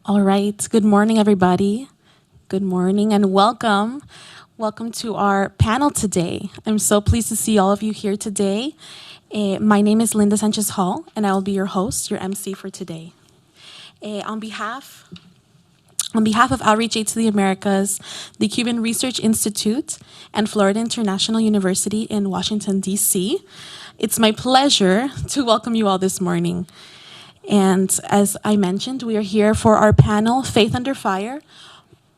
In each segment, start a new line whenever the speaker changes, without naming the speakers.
All right. Good morning, everybody. Good morning and welcome. Welcome to our panel today. I'm so pleased to see all of you here today. My name is Linda Sanchez Hall, and I will be your host, your MC for today. On behalf of Outreach Aid to the Americas, the Cuban Research Institute, and Florida International University in Washington, D.C., it's my pleasure to welcome you all this morning. And as I mentioned, we are here for our panel, Faith Under Fire,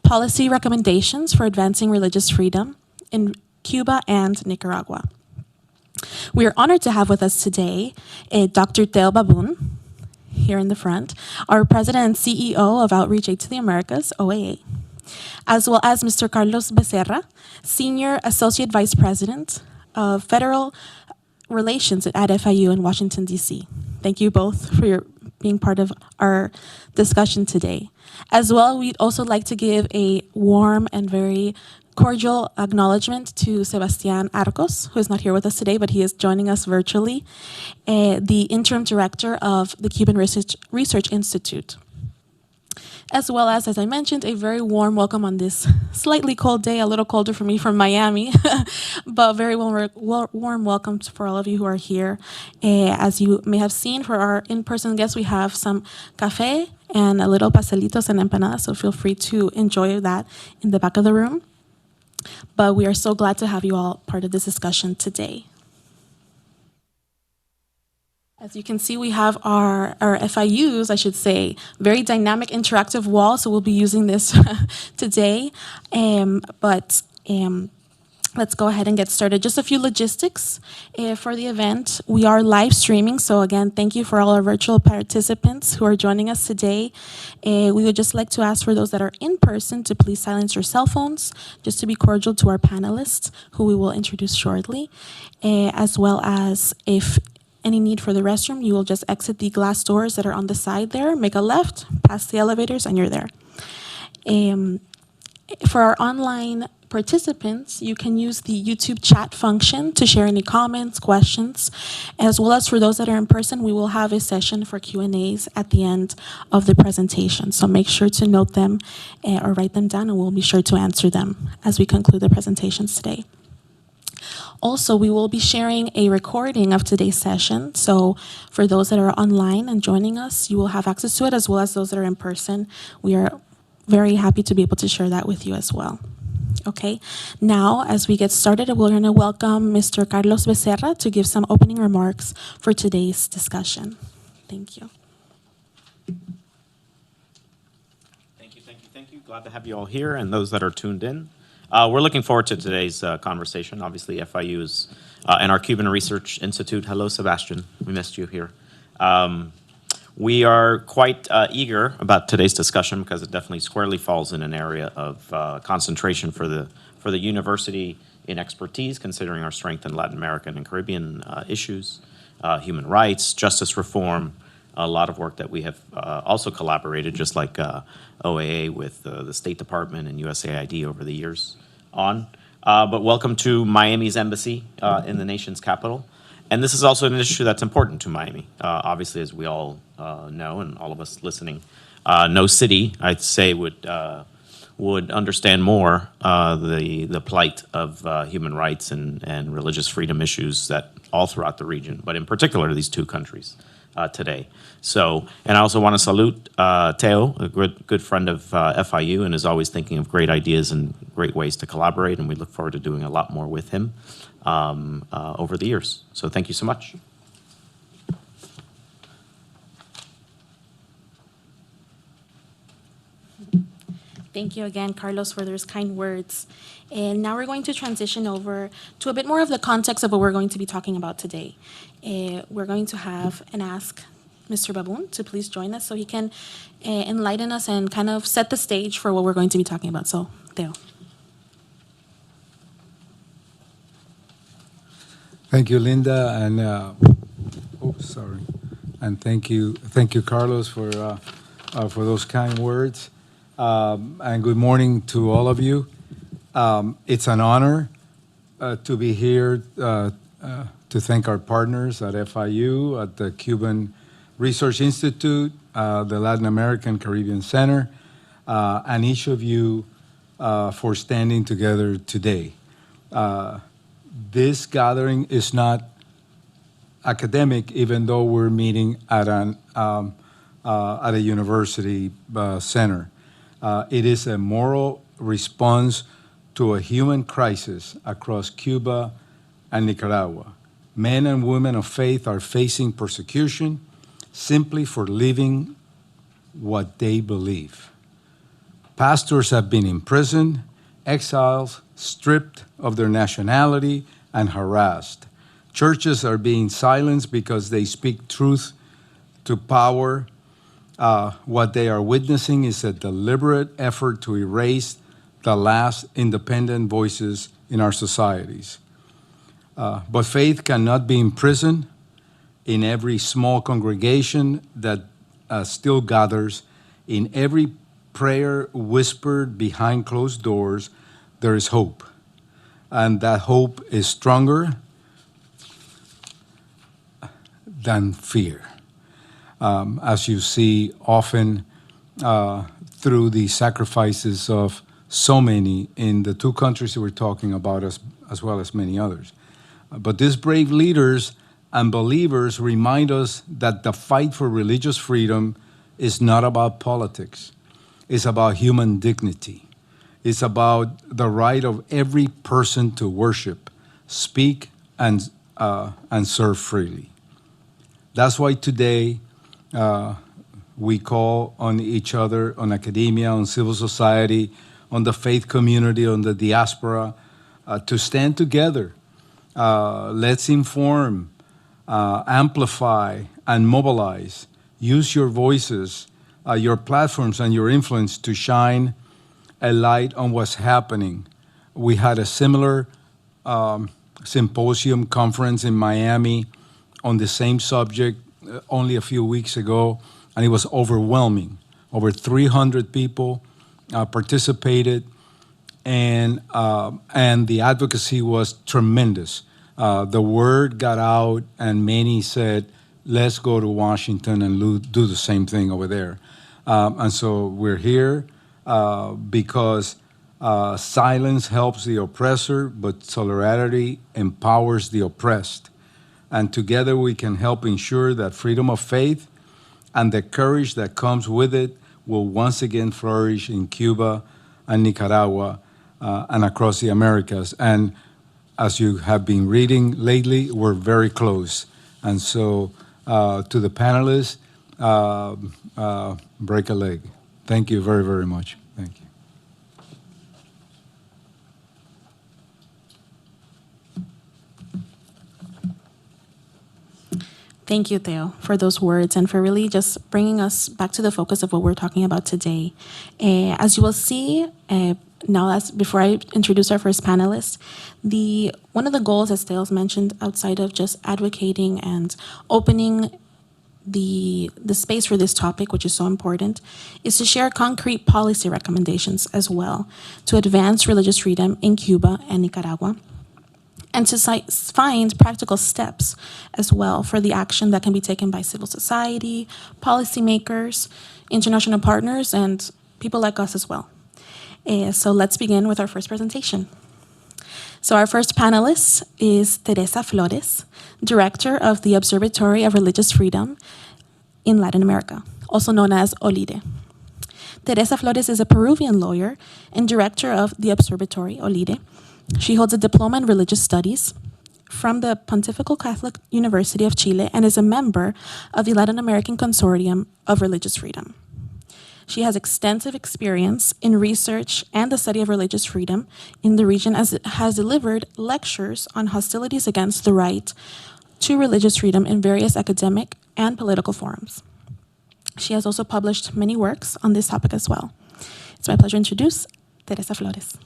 Policy Recommendations for Advancing Religious Freedom in Cuba and Nicaragua. We are honored to have with us today Dr. Teo Babun, here in the front, our President and CEO of Outreach Aid to the Americas, OAA, as well as Mr. Carlos Becerra, Senior Associate Vice President of Federal Relations at FIU in Washington, D.C. Thank you both for being part of our discussion today. As well, we'd also like to give a warm and very cordial acknowledgement to Sebastián Arcos, who is not here with us today, but he is joining us virtually, the interim director of the Cuban Research Institute. As well as I mentioned, a very warm welcome on this slightly cold day, a little colder for me from Miami, but very warm welcome for all of you who are here. As you may have seen, for our in-person guests, we have some café and a little pastelitos and empanadas, so feel free to enjoy that in the back of the room. But we are so glad to have you all part of this discussion today. As you can see, we have our FIUs, I should say, very dynamic interactive wall, so we'll be using this today. Let's go ahead and get started. Just a few logistics for the event. We are live streaming, so again, thank you for all our virtual participants who are joining us today. We would just like to ask for those that are in person to please silence your cell phones, just to be cordial to our panelists, who we will introduce shortly, as well as if any need for the restroom, you will just exit the glass doors that are on the side there, make a left, past the elevators, and you're there. For our online participants, you can use the YouTube chat function to share any comments, questions, as well as for those that are in person, we will have a session for Q&As at the end of the presentation. So make sure to note them or write them down, and we'll be sure to answer them as we conclude the presentations today. Also, we will be sharing a recording of today's session. So for those that are online and joining us, you will have access to it, as well as those that are in person. We are very happy to be able to share that with you as well. Okay, now as we get started, we're going to welcome Mr. Carlos Becerra to give some opening remarks for today's discussion. Thank you.
Thank you. Glad to have you all here and those that are tuned in. We're looking forward to today's conversation. Obviously, FIU is and our Cuban Research Institute. Hello, Sebastian. We missed you here. We are quite eager about today's discussion because it definitely squarely falls in an area of concentration for the university in expertise, considering our strength in Latin American and Caribbean issues, human rights, justice reform, a lot of work that we have also collaborated, just like OAA, with the State Department and USAID over the years on. But welcome to Miami's embassy in the nation's capital. And this is also an issue that's important to Miami. Obviously, as we all know, and all of us listening, no city, I'd say, would understand more the plight of human rights and religious freedom issues that all throughout the region, but in particular these two countries today. So, and I also want to salute Teo, a good friend of FIU, and is always thinking of great ideas and great ways to collaborate, and we look forward to doing a lot more with him over the years. So thank you so much.
Thank you again, Carlos, for those kind words. And now we're going to transition over to a bit more of the context of what we're going to be talking about today. We're going to have and ask Mr. Babun to please join us so he can enlighten us and kind of set the stage for what we're going to be talking about. So, Teo.
Thank you, Linda, and and thank you, Carlos, for those kind words. And good morning to all of you. It's an honor to be here to thank our partners at FIU, at the Cuban Research Institute, the Latin American Caribbean Center, and each of you for standing together today. This gathering is not academic, even though we're meeting at a university center. It is a moral response to a human crisis across Cuba and Nicaragua. Men and women of faith are facing persecution simply for living what they believe. Pastors have been imprisoned, exiled, stripped of their nationality, and harassed. Churches are being silenced because they speak truth to power. What they are witnessing is a deliberate effort to erase the last independent voices in our societies. But faith cannot be imprisoned. In every small congregation that still gathers, in every prayer whispered behind closed doors, there is hope. And that hope is stronger than fear. As you see often through the sacrifices of so many in the two countries that we're talking about, as well as many others. But these brave leaders and believers remind us that the fight for religious freedom is not about politics. It's about human dignity. It's about the right of every person to worship, speak, and serve freely. That's why today we call on each other, on academia, on civil society, on the faith community, on the diaspora, to stand together. Let's inform, amplify, and mobilize. Use your voices, your platforms, and your influence to shine a light on what's happening. We had a similar symposium conference in Miami on the same subject only a few weeks ago, and it was overwhelming. Over 300 people participated, and the advocacy was tremendous. The word got out, and many said, let's go to Washington and do the same thing over there. And so we're here because silence helps the oppressor, but solidarity empowers the oppressed. And together we can help ensure that freedom of faith and the courage that comes with it will once again flourish in Cuba and Nicaragua and across the Americas. And as you have been reading lately, we're very close. And so to the panelists, break a leg. Thank you very, very much. Thank you.
Thank you, Theo, for those words and for really just bringing us back to the focus of what we're talking about today. As you will see, before I introduce our first panelist, one of the goals, as Theo's mentioned, outside of just advocating and opening the space for this topic, which is so important, is to share concrete policy recommendations as well to advance religious freedom in Cuba and Nicaragua, and to find practical steps as well for the action that can be taken by civil society, policymakers, international partners, and people like us as well. So let's begin with our first presentation. So our first panelist is Teresa Flores, Director of the Observatory of Religious Freedom in Latin America, also known as OLIDE. Teresa Flores is a Peruvian lawyer and director of the Observatory, OLIDE. She holds a diploma in religious studies from the Pontifical Catholic University of Chile and is a member of the Latin American Consortium of Religious Freedom. She has extensive experience in research and the study of religious freedom in the region, as it has delivered lectures on hostilities against the right to religious freedom in various academic and political forums. She has also published many works on this topic as well. It's my pleasure to introduce Teresa Flores.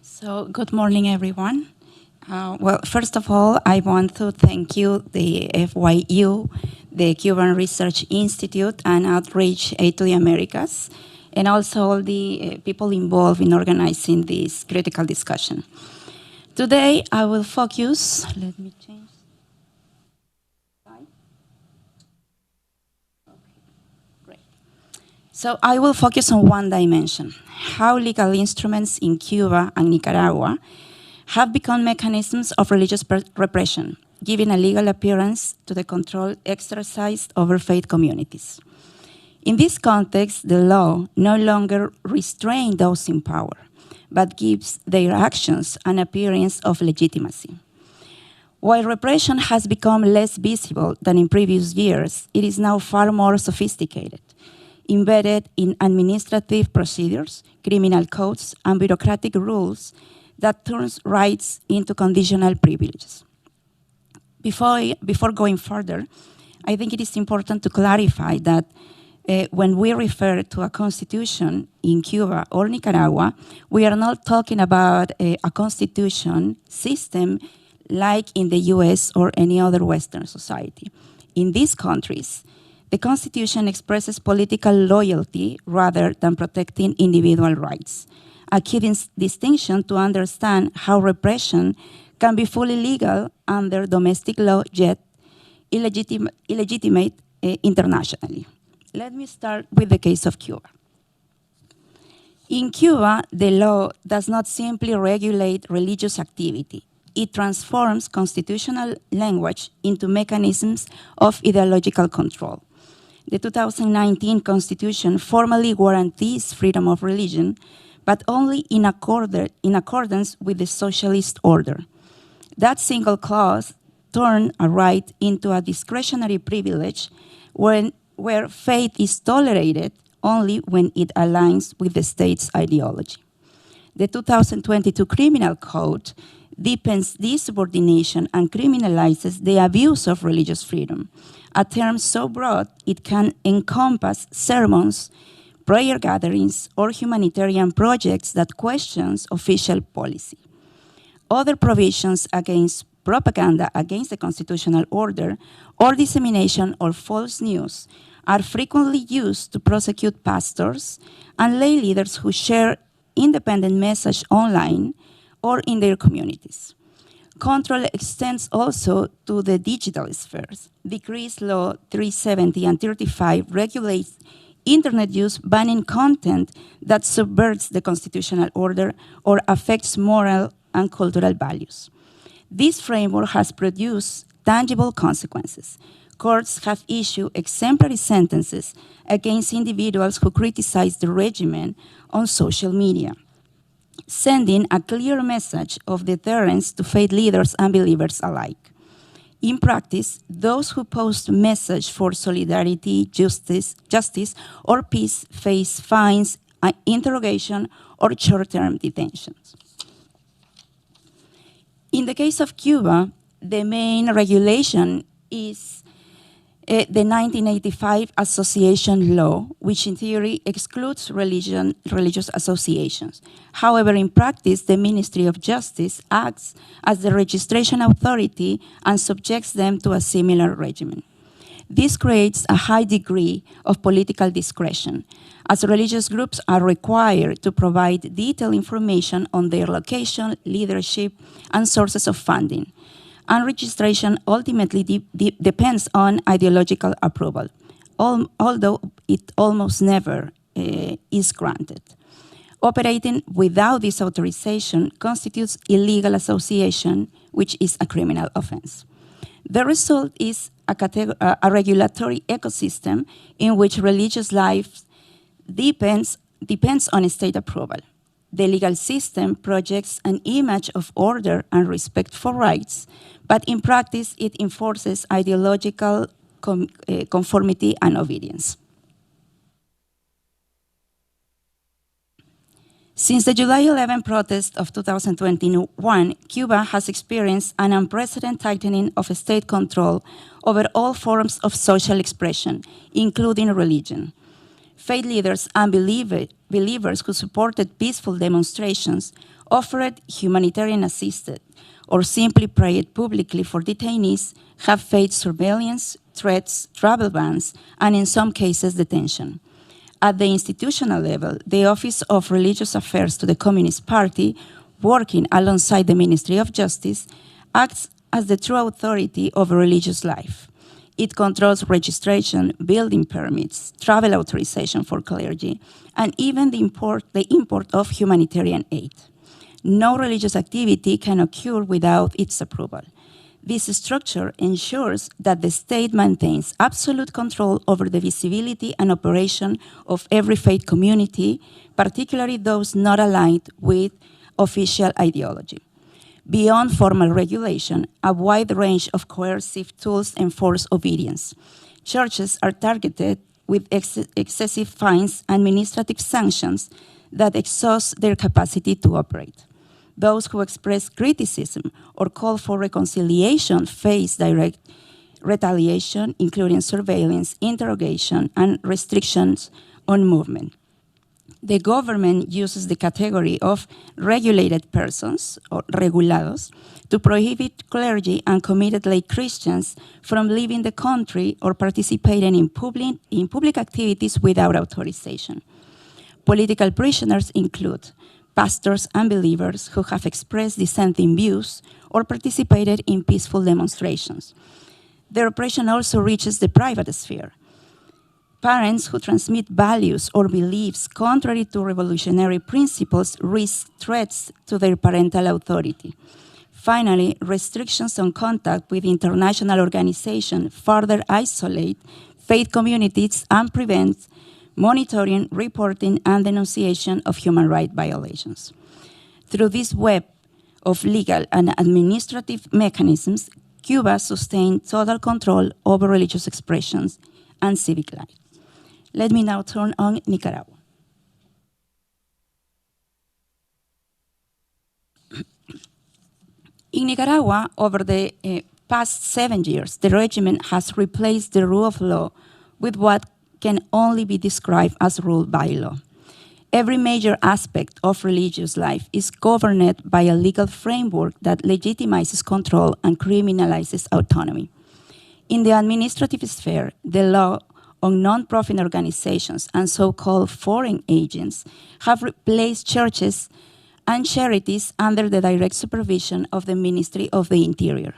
So, good morning, everyone. Well, first of all, I want to thank you, the FYU, the Cuban Research Institute, and Outreach Aid to the Americas, and also all the people involved in organizing this critical discussion. Today, I will focus, let me change. Great. So I will focus on one dimension, how legal instruments in Cuba and Nicaragua have become mechanisms of religious repression, giving a legal appearance to the control exercised over faith communities. In this context, the law no longer restrains those in power, but gives their actions an appearance of legitimacy. While repression has become less visible than in previous years, it is now far more sophisticated, embedded in administrative procedures, criminal codes, and bureaucratic rules that turns rights into conditional privileges. Before going further, I think it is important to clarify that when we refer to a constitution in Cuba or Nicaragua, we are not talking about a constitution system like in the US or any other Western society. In these countries, the Constitution expresses political loyalty rather than protecting individual rights, a key distinction to understand how repression can be fully legal under domestic law, yet illegitimate internationally. Let me start with the case of Cuba. In Cuba, the law does not simply regulate religious activity. It transforms constitutional language into mechanisms of ideological control. The 2019 Constitution formally guarantees freedom of religion, but only in accordance with the socialist order. That single clause turned a right into a discretionary privilege where faith is tolerated only when it aligns with the state's ideology. The 2022 Criminal Code deepens this subordination and criminalizes the abuse of religious freedom, a term so broad it can encompass sermons, prayer gatherings, or humanitarian projects that questions official policy. Other provisions against propaganda against the constitutional order or dissemination of false news are frequently used to prosecute pastors and lay leaders who share independent message online or in their communities. Control extends also to the digital spheres. Decrees Law 370 and 35 regulates internet use, banning content that subverts the constitutional order or affects moral and cultural values. This framework has produced tangible consequences. Courts have issued exemplary sentences against individuals who criticize the regime on social media, sending a clear message of deterrence to faith leaders and believers alike. In practice, those who post messages for solidarity, justice, or peace face fines, interrogation, or short-term detentions. In the case of Cuba, the main regulation is the 1985 Association Law, which in theory excludes religious associations. However, in practice, the Ministry of Justice acts as the registration authority and subjects them to a similar regimen. This creates a high degree of political discretion, as religious groups are required to provide detailed information on their location, leadership, and sources of funding. And registration ultimately depends on ideological approval, although it almost never is granted. Operating without this authorization constitutes illegal association, which is a criminal offense. The result is a regulatory ecosystem in which religious life depends on state approval. The legal system projects an image of order and respect for rights, but in practice, it enforces ideological conformity and obedience. Since the July 11 protest of 2021, Cuba has experienced an unprecedented tightening of state control over all forms of social expression, including religion. Faith leaders and believers who supported peaceful demonstrations, offered humanitarian assistance, or simply prayed publicly for detainees have faced surveillance, threats, travel bans, and in some cases, detention. At the institutional level, the Office of Religious Affairs to the Communist Party, working alongside the Ministry of Justice, acts as the true authority over religious life. It controls registration, building permits, travel authorization for clergy, and even the import of humanitarian aid. No religious activity can occur without its approval. This structure ensures that the state maintains absolute control over the visibility and operation of every faith community, particularly those not aligned with official ideology. Beyond formal regulation, a wide range of coercive tools enforce obedience. Churches are targeted with excessive fines and administrative sanctions that exhaust their capacity to operate. Those who express criticism or call for reconciliation face direct retaliation, including surveillance, interrogation, and restrictions on movement. The government uses the category of regulated persons, or regulados, to prohibit clergy and committed lay Christians from leaving the country or participating in public activities without authorization. Political prisoners include pastors and believers who have expressed dissenting views or participated in peaceful demonstrations. The repression also reaches the private sphere. Parents who transmit values or beliefs contrary to revolutionary principles risk threats to their parental authority. Finally, restrictions on contact with international organizations further isolate faith communities and prevent monitoring, reporting, and denunciation of human rights violations. Through this web of legal and administrative mechanisms, Cuba sustained total control over religious expressions and civic life. Let me now turn on Nicaragua. In Nicaragua, over the past 7 years, the regime has replaced the rule of law with what can only be described as rule by law. Every major aspect of religious life is governed by a legal framework that legitimizes control and criminalizes autonomy. In the administrative sphere, the law on non-profit organizations and so-called foreign agents have replaced churches and charities under the direct supervision of the Ministry of the Interior.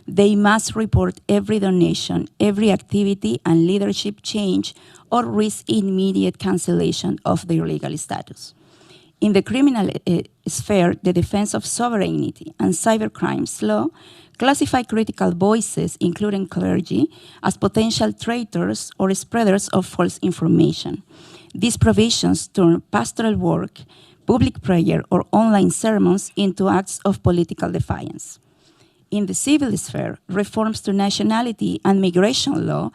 They must report every donation, every activity and leadership change, or risk immediate cancellation of their legal status. In the criminal sphere, the Defense of Sovereignty and Cybercrimes law classify critical voices, including clergy, as potential traitors or spreaders of false information. These provisions turn pastoral work, public prayer, or online sermons into acts of political defiance. In the civil sphere, reforms to nationality and migration law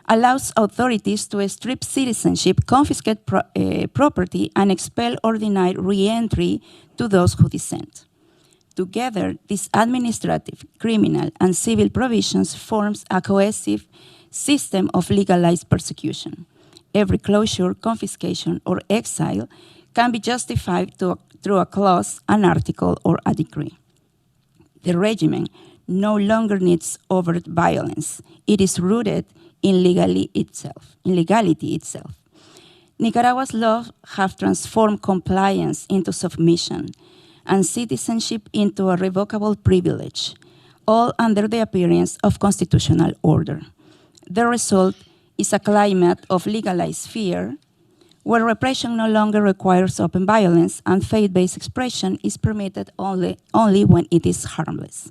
allows authorities to strip citizenship, confiscate property, and expel or deny re-entry to those who dissent. Together, these administrative, criminal, and civil provisions forms a cohesive system of legalized persecution. Every closure, confiscation, or exile can be justified through a clause, an article, or a decree. The regime no longer needs overt violence. It is rooted in legality itself. Nicaragua's laws have transformed compliance into submission and citizenship into a revocable privilege, all under the appearance of constitutional order. The result is a climate of legalized fear, where repression no longer requires open violence and faith-based expression is permitted only when it is harmless.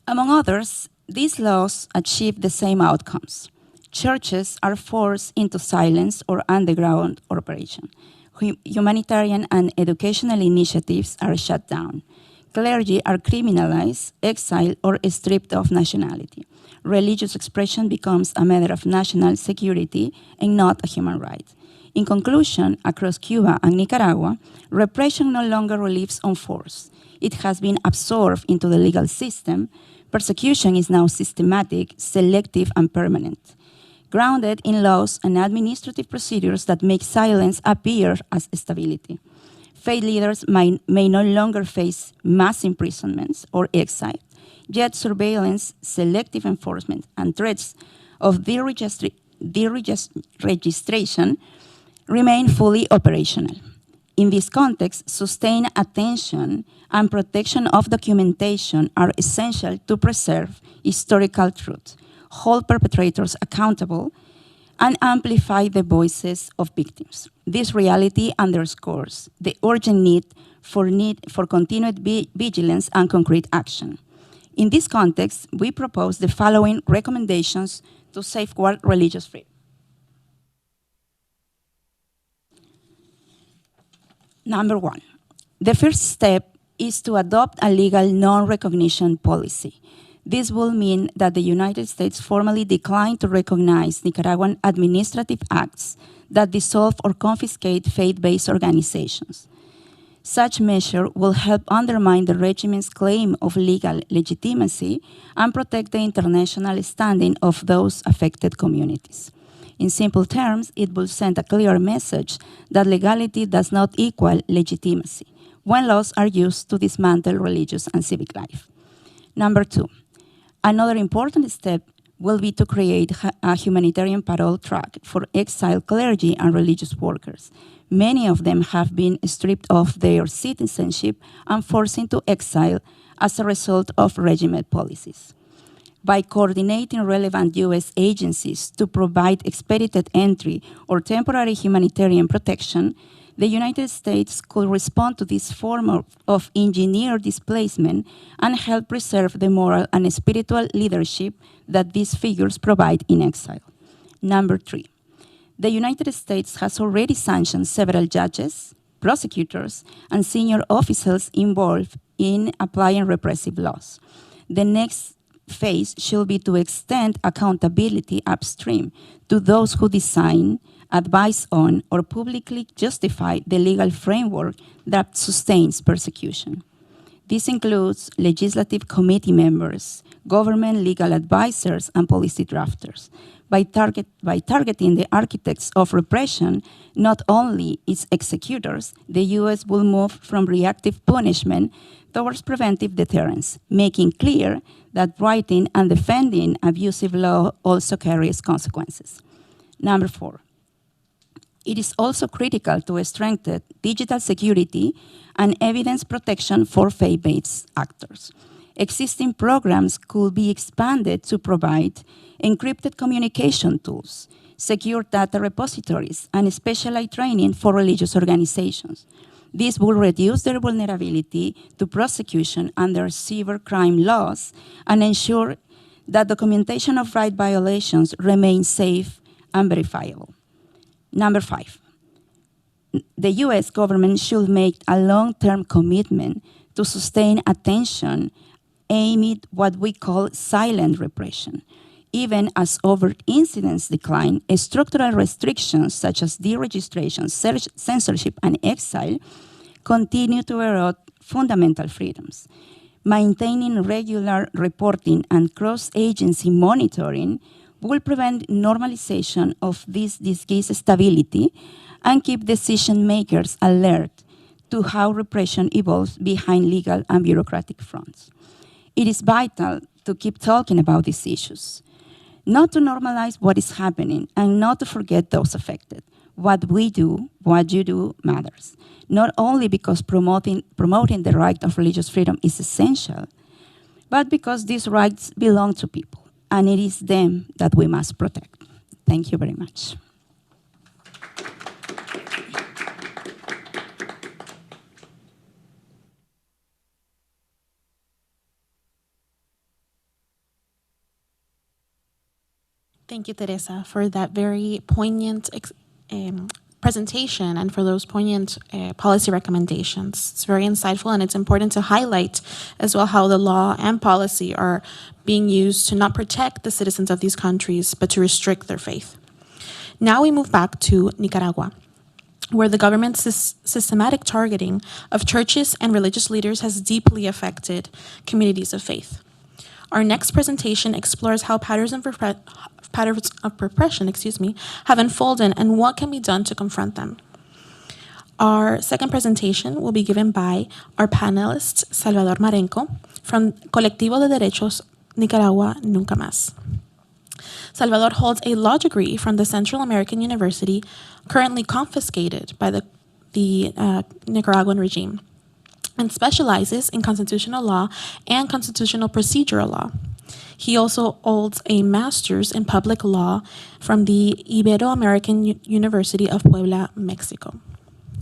Among others, these laws achieve the same outcomes. Churches are forced into silence or underground operation. Humanitarian and educational initiatives are shut down. Clergy are criminalized, exiled, or stripped of nationality. Religious expression becomes a matter of national security and not a human right. In conclusion, across Cuba and Nicaragua, repression no longer relies on force. It has been absorbed into the legal system. Persecution is now systematic, selective, and permanent, grounded in laws and administrative procedures that make silence appear as stability. Faith leaders may no longer face mass imprisonments or exile. yet surveillance, selective enforcement, and threats of deregistration remain fully operational. In this context, sustained attention and protection of documentation are essential to preserve historical truth, hold perpetrators accountable, and amplify the voices of victims. This reality underscores the urgent need for continued vigilance and concrete action. In this context, we propose the following recommendations to safeguard religious freedom. Number one, the first step is to adopt a legal non-recognition policy. This will mean that the United States formally decline to recognize Nicaraguan administrative acts that dissolve or confiscate faith-based organizations. Such measure will help undermine the regime's claim of legal legitimacy and protect the international standing of those affected communities. In simple terms, it will send a clear message that legality does not equal legitimacy when laws are used to dismantle religious and civic life. Number two, another important step will be to create a humanitarian parole track for exiled clergy and religious workers. Many of them have been stripped of their citizenship and forced into exile as a result of regime policies. By coordinating relevant U.S. agencies to provide expedited entry or temporary humanitarian protection, the United States could respond to this form of engineered displacement and help preserve the moral and spiritual leadership that these figures provide in exile. Number three, the United States has already sanctioned several judges, prosecutors, and senior officials involved in applying repressive laws. The next phase should be to extend accountability upstream to those who design, advise on, or publicly justify the legal framework that sustains persecution. This includes legislative committee members, government legal advisors, and policy drafters. By targeting the architects of repression, not only its executors, the U.S. will move from reactive punishment towards preventive deterrence, making clear that writing and defending abusive law also carries consequences. Number four, it is also critical to strengthen digital security and evidence protection for faith-based actors. Existing programs could be expanded to provide encrypted communication tools, secure data repositories, and specialized training for religious organizations. This will reduce their vulnerability to prosecution under cybercrime laws and ensure that documentation of right violations remains safe and verifiable. Number five, the US government should make a long-term commitment to sustain attention aimed at what we call silent repression. Even as overt incidents decline, structural restrictions such as deregistration, censorship, and exile continue to erode fundamental freedoms. Maintaining regular reporting and cross-agency monitoring will prevent normalization of this disease stability and keep decision makers alert to how repression evolves behind legal and bureaucratic fronts. It is vital to keep talking about these issues, not to normalize what is happening and not to forget those affected. What we do, what you do matters, not only because promoting the right of religious freedom is essential, but because these rights belong to people, and it is them that we must protect. Thank you very much.
Thank you, Teresa, for that very poignant presentation and for those poignant policy recommendations. It's very insightful, and it's important to highlight as well how the law and policy are being used to not protect the citizens of these countries, but to restrict their faith. Now we move back to Nicaragua, where the government's systematic targeting of churches and religious leaders has deeply affected communities of faith. Our next presentation explores how patterns of repression, have unfolded and what can be done to confront them. Our second presentation will be given by our panelist, Salvador Marenco, from Colectivo de Derechos Nicaragua Nunca Más. Salvador holds a law degree from the Central American University, currently confiscated by the Nicaraguan regime, and specializes in constitutional law and constitutional procedural law. He also holds a master's in public law from the Ibero-American University of Puebla, Mexico.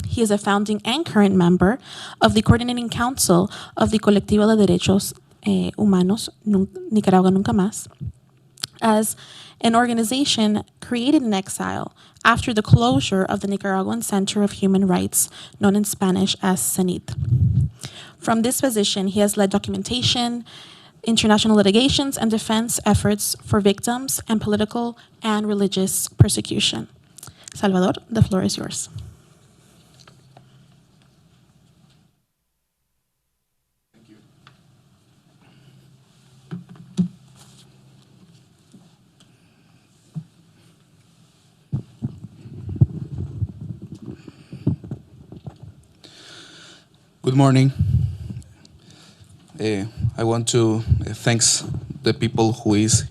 He is a founding and current member of the Coordinating Council of the Colectivo de Derechos Humanos Nicaragua Nunca Más, as an organization created in exile after the closure of the Nicaraguan Center of Human Rights, known in Spanish as CENIT. From this position, he has led documentation, international litigations, and defense efforts for victims and political and religious persecution. Salvador, the floor is yours.
Good morning. I want to thank the people who is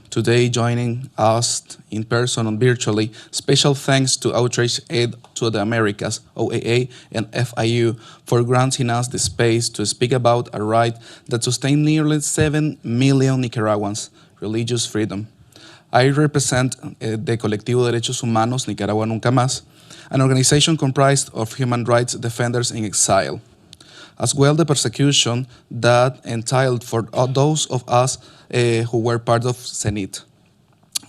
today joining us in person and virtually. Special thanks to Outreach Aid to the Americas, OAA, and FIU for granting us the space to speak about a right that sustains nearly 7 million Nicaraguans, religious freedom. I represent the Colectivo de Derechos Humanos Nicaragua Nunca Más, an organization comprised of human rights defenders in exile, as well the persecution that entailed for those of us who were part of CENIT.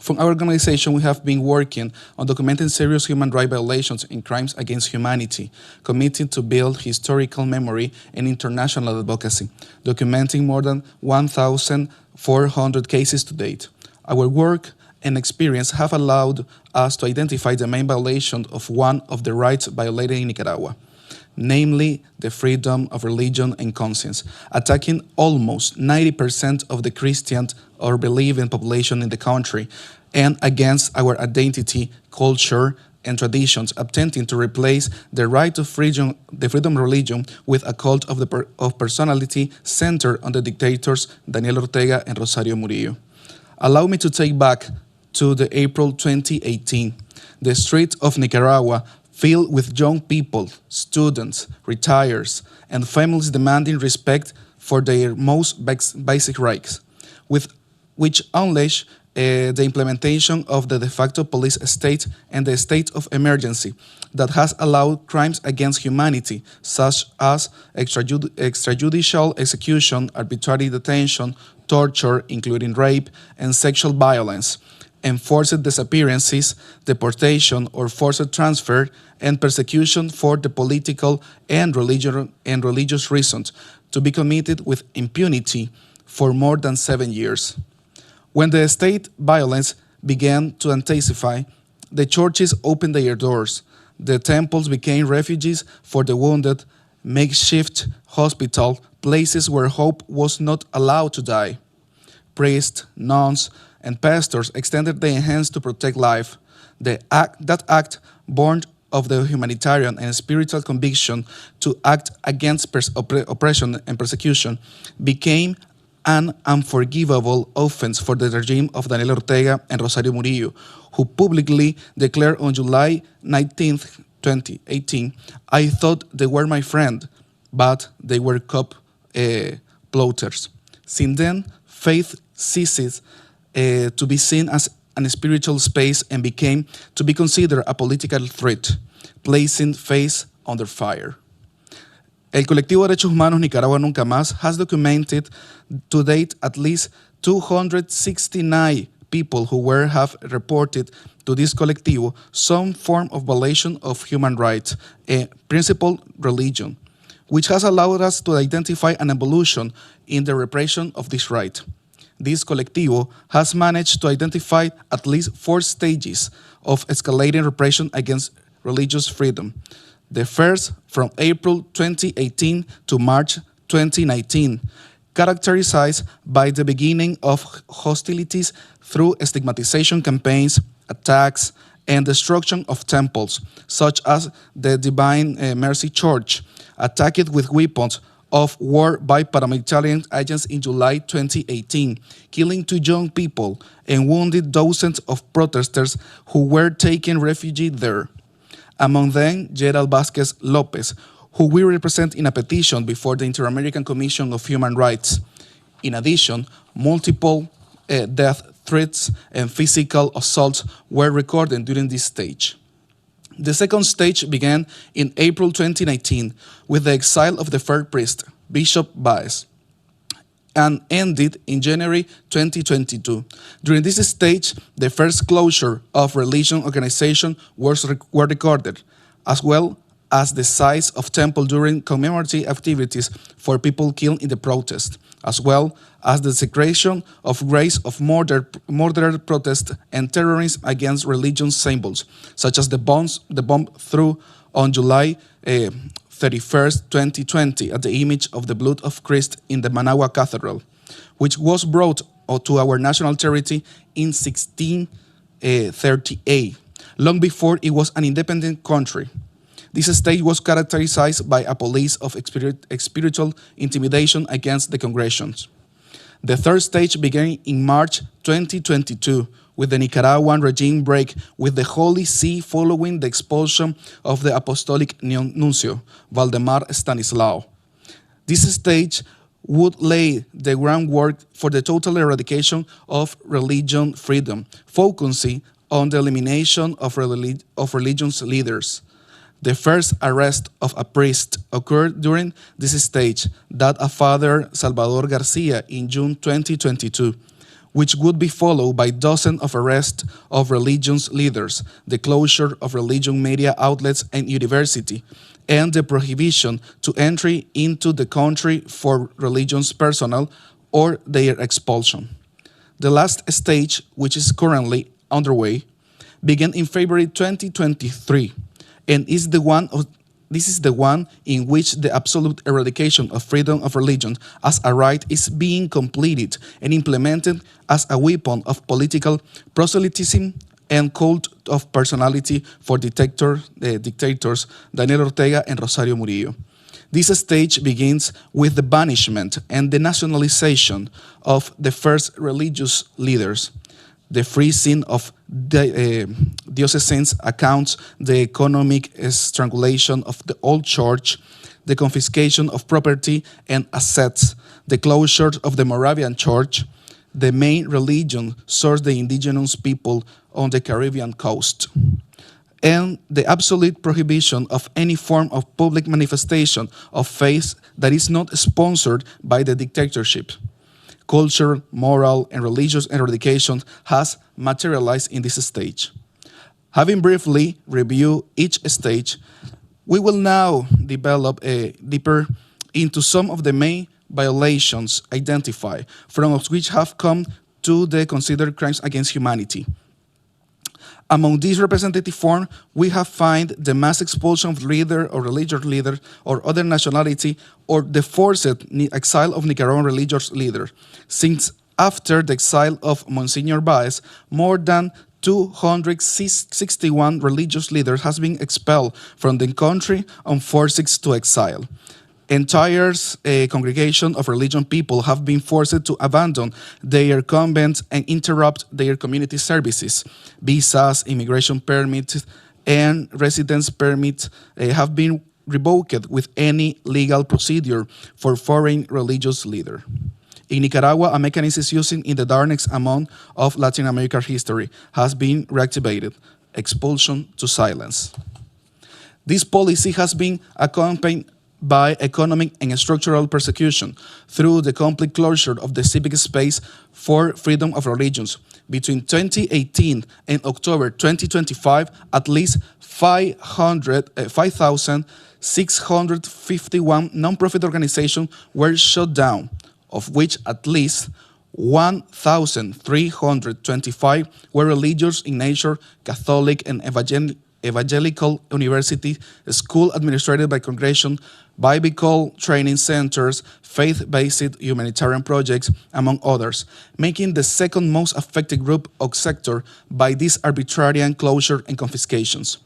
From our organization, we have been working on documenting serious human rights violations and crimes against humanity, committed to build historical memory and international advocacy, documenting more than 1,400 cases to date. Our work and experience have allowed us to identify the main violation of one of the rights violated in Nicaragua, namely the freedom of religion and conscience, attacking almost 90% of the Christian or believing population in the country, and against our identity, culture, and traditions, attempting to replace the right of freedom, the freedom of religion with a cult of personality centered on the dictators Daniel Ortega and Rosario Murillo. Allow me to take back to the April 2018. The streets of Nicaragua filled with young people, students, retirees, and families demanding respect for their most basic rights, which unleashed the implementation of the de facto police state and the state of emergency that has allowed crimes against humanity, such as extrajudicial execution, arbitrary detention, torture, including rape, and sexual violence, enforced disappearances, deportation or forced transfer, and persecution for the political and religious reasons to be committed with impunity for more than 7 years. When the state violence began to intensify, the churches opened their doors, the temples became refuges for the wounded, makeshift hospital, places where hope was not allowed to die. Priests, nuns, and pastors extended their hands to protect life. That act, born of the humanitarian and spiritual conviction to act against oppression and persecution, became an unforgivable offense for the regime of Daniel Ortega and Rosario Murillo, who publicly declared on July 19, 2018, "I thought they were my friend, but they were cop plotters." Since then, faith ceases to be seen as a spiritual space and became to be considered a political threat, placing faith under fire. El Colectivo de Derechos Humanos Nicaragua Nunca Más has documented to date at least 269 people who have reported to this colectivo some form of violation of human rights, a principled religion, which has allowed us to identify an evolution in the repression of this right. This colectivo has managed to identify at least 4 stages of escalating repression against religious freedom. The first from April 2018 to March 2019, characterized by the beginning of hostilities through stigmatization campaigns, attacks, and destruction of temples, such as the Divine Mercy Church, attacked with weapons of war by paramilitary agents in July 2018, killing 2 young people and wounding dozens of protesters who were taking refuge there. Among them, Gerald Vasquez Lopez, who we represent in a petition before the Inter-American Commission of Human Rights. In addition, multiple death threats and physical assaults were recorded during this stage. The second stage began in April 2019 with the exile of the third priest, Bishop Baez, and ended in January 2022. During this stage, the first closure of religion organization were recorded, as well as the size of temple during commemorative activities for people killed in the protest, as well as the desecration of graves of murdered protest and terrorism against religious symbols, such as the bomb threw on July 31st, 2020 at the image of the blood of Christ in the Managua Cathedral, which was brought to our national territory in 1638, long before it was an independent country. This stage was characterized by a police of spiritual intimidation against the congregations. The third stage began in March 2022 with the Nicaraguan regime break with the Holy See following the expulsion of the Apostolic Nuncio, Valdemar Stanislao. This stage would lay the groundwork for the total eradication of religion freedom, focusing on the elimination of religious leaders. The first arrest of a priest occurred during this stage, that of Father Salvador Garcia in June 2022, which would be followed by dozens of arrests of religious leaders, the closure of religious media outlets and university, and the prohibition to entry into the country for religious personnel or their expulsion. The last stage, which is currently underway, began in February 2023, and this is the one in which the absolute eradication of freedom of religion as a right is being completed and implemented as a weapon of political proselytism and cult of personality for dictators Daniel Ortega and Rosario Murillo. This stage begins with the banishment and the nationalization of the first religious leaders, the freezing of diocesan accounts, the economic strangulation of the old church, the confiscation of property and assets, the closure of the Moravian Church, the main religion source the indigenous people on the Caribbean coast, and the absolute prohibition of any form of public manifestation of faith that is not sponsored by the dictatorship. Culture, moral, and religious eradication has materialized in this stage. Having briefly reviewed each stage, we will now develop deeper into some of the main violations identified, from which have come to the considered crimes against humanity. Among these representative forms, we have found the mass expulsion of leader or religious leader or other nationality, or the forced exile of Nicaraguan religious leader. Since after the exile of Monsignor Baez, more than 261 religious leaders has been expelled from the country and forced to exile. Entire congregation of religious people have been forced to abandon their convents and interrupt their community services. Visas, immigration permits, and residence permits have been revoked with any legal procedure for foreign religious leader. In Nicaragua, a mechanism using in the darkest amount of Latin American history has been reactivated: expulsion to silence. This policy has been accompanied by economic and structural persecution through the complete closure of the civic space for freedom of religions. Between 2018 and October 2025, at least 5,651 nonprofit organizations were shut down, of which at least 1,325 were religious in nature, Catholic and evangelical university, school administered by congregation, Bible training centers, faith-based humanitarian projects, among others, making the second most affected group or sector by this arbitrary closure and confiscations.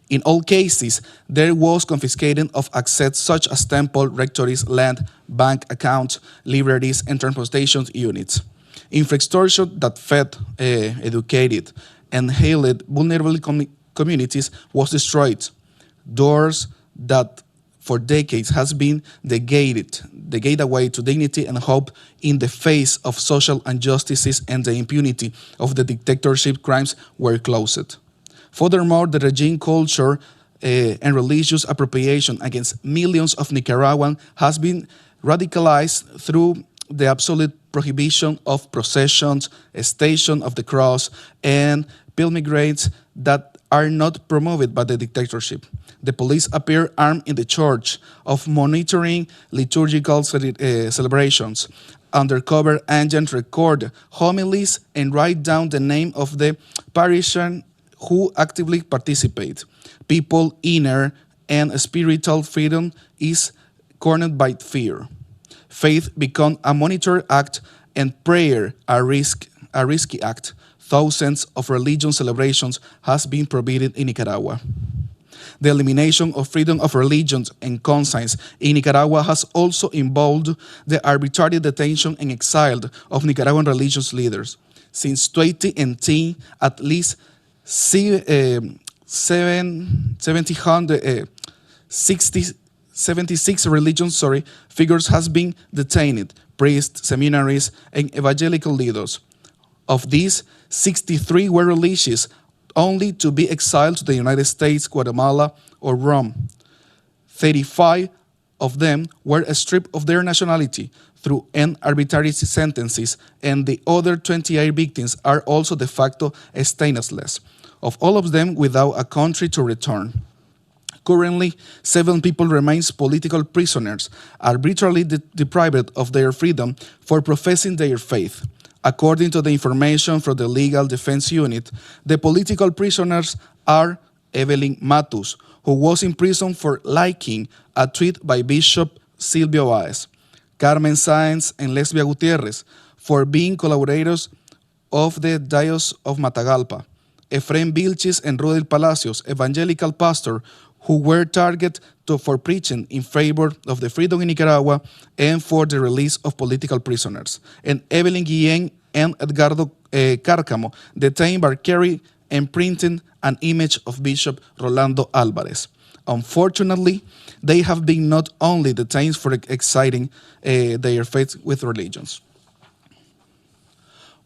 In all cases, there was confiscation of assets such as temple, rectories, land, bank accounts, libraries, and transportation units. Infrastructure that fed, educated, and healed vulnerable communities was destroyed. Doors that for decades has been the gateway to dignity and hope in the face of social injustices and the impunity of the dictatorship crimes were closed. Furthermore, the regime culture and religious appropriation against millions of Nicaraguans has been radicalized through the absolute prohibition of processions, station of the cross, and pilgrimages that are not promoted by the dictatorship. The police appear armed in the church of monitoring liturgical celebrations. Undercover agents record homilies and write down the name of the parishioner who actively participate. People's inner and spiritual freedom is cornered by fear. Faith becomes a monitored act and prayer a risky act. Thousands of religious celebrations has been prohibited in Nicaragua. The elimination of freedom of religion and conscience in Nicaragua has also involved the arbitrary detention and exile of Nicaraguan religious leaders. Since 2018, at least 76 religious figures has been detained, priests, seminaries, and evangelical leaders. Of these, 63 were released only to be exiled to the United States, Guatemala, or Rome. 35 of them were stripped of their nationality through arbitrary sentences, and the other 28 victims are also de facto stateless, of all of them without a country to return. Currently, 7 people remain political prisoners, arbitrarily deprived of their freedom for professing their faith. According to the information from the Legal Defense Unit, the political prisoners are Evelyn Matus, who was in prison for liking a tweet by Bishop Silvio Baez, Carmen Sáenz and Lesbia Gutierrez for being collaborators of the Diocese of Matagalpa, Efraín Vilchis and Rudel Palacios, evangelical pastor, who were targeted for preaching in favor of the freedom in Nicaragua and for the release of political prisoners, and Evelyn Guillén and Edgardo Cárcamo, detained by carrying and printing an image of Bishop Rolando Álvarez. Unfortunately, they have been not only detained for exciting their faith with religions.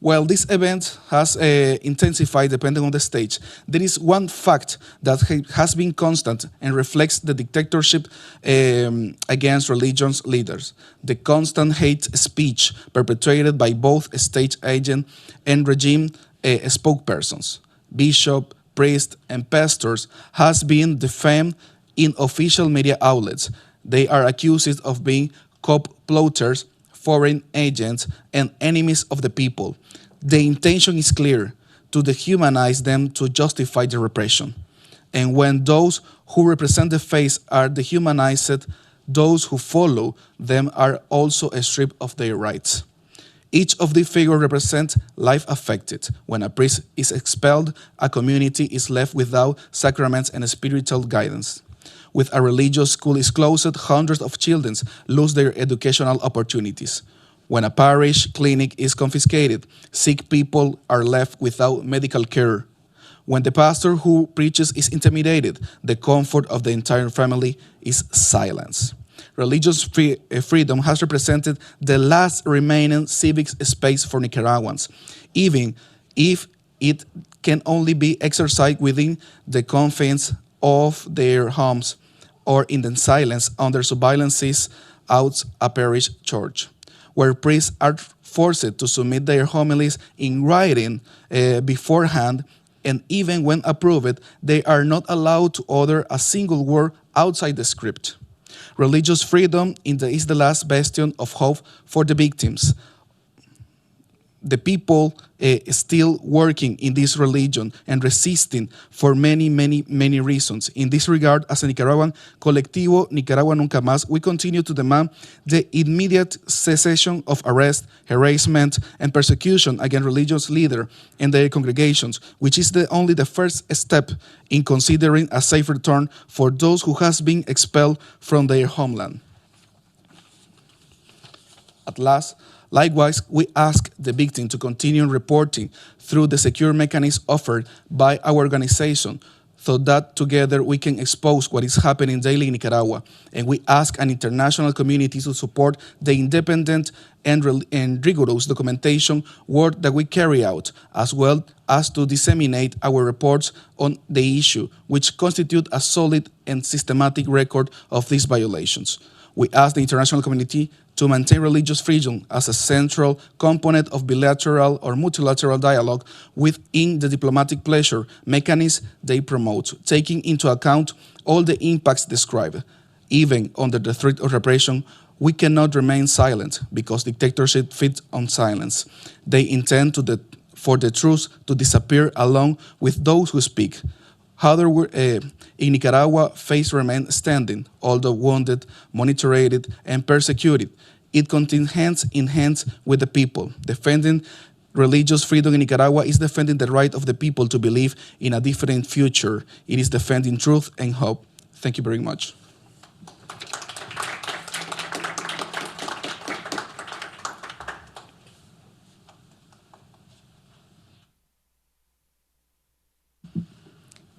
While this event has intensified depending on the stage, there is one fact that has been constant and reflects the dictatorship against religious leaders: the constant hate speech perpetrated by both state agents and regime spokespersons. Bishops, priests, and pastors has been defamed in official media outlets. They are accused of being co-plotters, foreign agents, and enemies of the people. The intention is clear: to dehumanize them to justify the repression. And when those who represent the faith are dehumanized, those who follow them are also stripped of their rights. Each of these figures represents life affected. When a priest is expelled, a community is left without sacraments and spiritual guidance. When a religious school is closed, hundreds of children lose their educational opportunities. When a parish clinic is confiscated, sick people are left without medical care. When the pastor who preaches is intimidated, the comfort of the entire family is silence. Religious freedom has represented the last remaining civic space for Nicaraguans, even if it can only be exercised within the confines of their homes or in the silence under surveillance out a parish church, where priests are forced to submit their homilies in writing beforehand, and even when approved, they are not allowed to utter a single word outside the script. Religious freedom is the last bastion of hope for the victims. the people still working in this religion and resisting for many, many, many reasons. In this regard, as a Nicaraguan, Colectivo Nicaragua Nunca Más, we continue to demand the immediate cessation of arrest, harassment, and persecution against religious leaders and their congregations, which is only the first step in considering a safe return for those who has been expelled from their homeland. At last, likewise, we ask the victim to continue reporting through the secure mechanism offered by our organization so that together we can expose what is happening daily in Nicaragua. And we ask an international community to support the independent and rigorous documentation work that we carry out, as well as to disseminate our reports on the issue, which constitute a solid and systematic record of these violations. We ask the international community to maintain religious freedom as a central component of bilateral or multilateral dialogue within the diplomatic pressure mechanism they promote, taking into account all the impacts described. Even under the threat of repression, we cannot remain silent because dictatorship feeds on silence. They intend for the truth to disappear along with those who speak. However, in Nicaragua, faith remains standing, although wounded, monitored, and persecuted. It continues hands in hands with the people. Defending religious freedom in Nicaragua is defending the right of the people to believe in a different future. It is defending truth and hope. Thank you very much.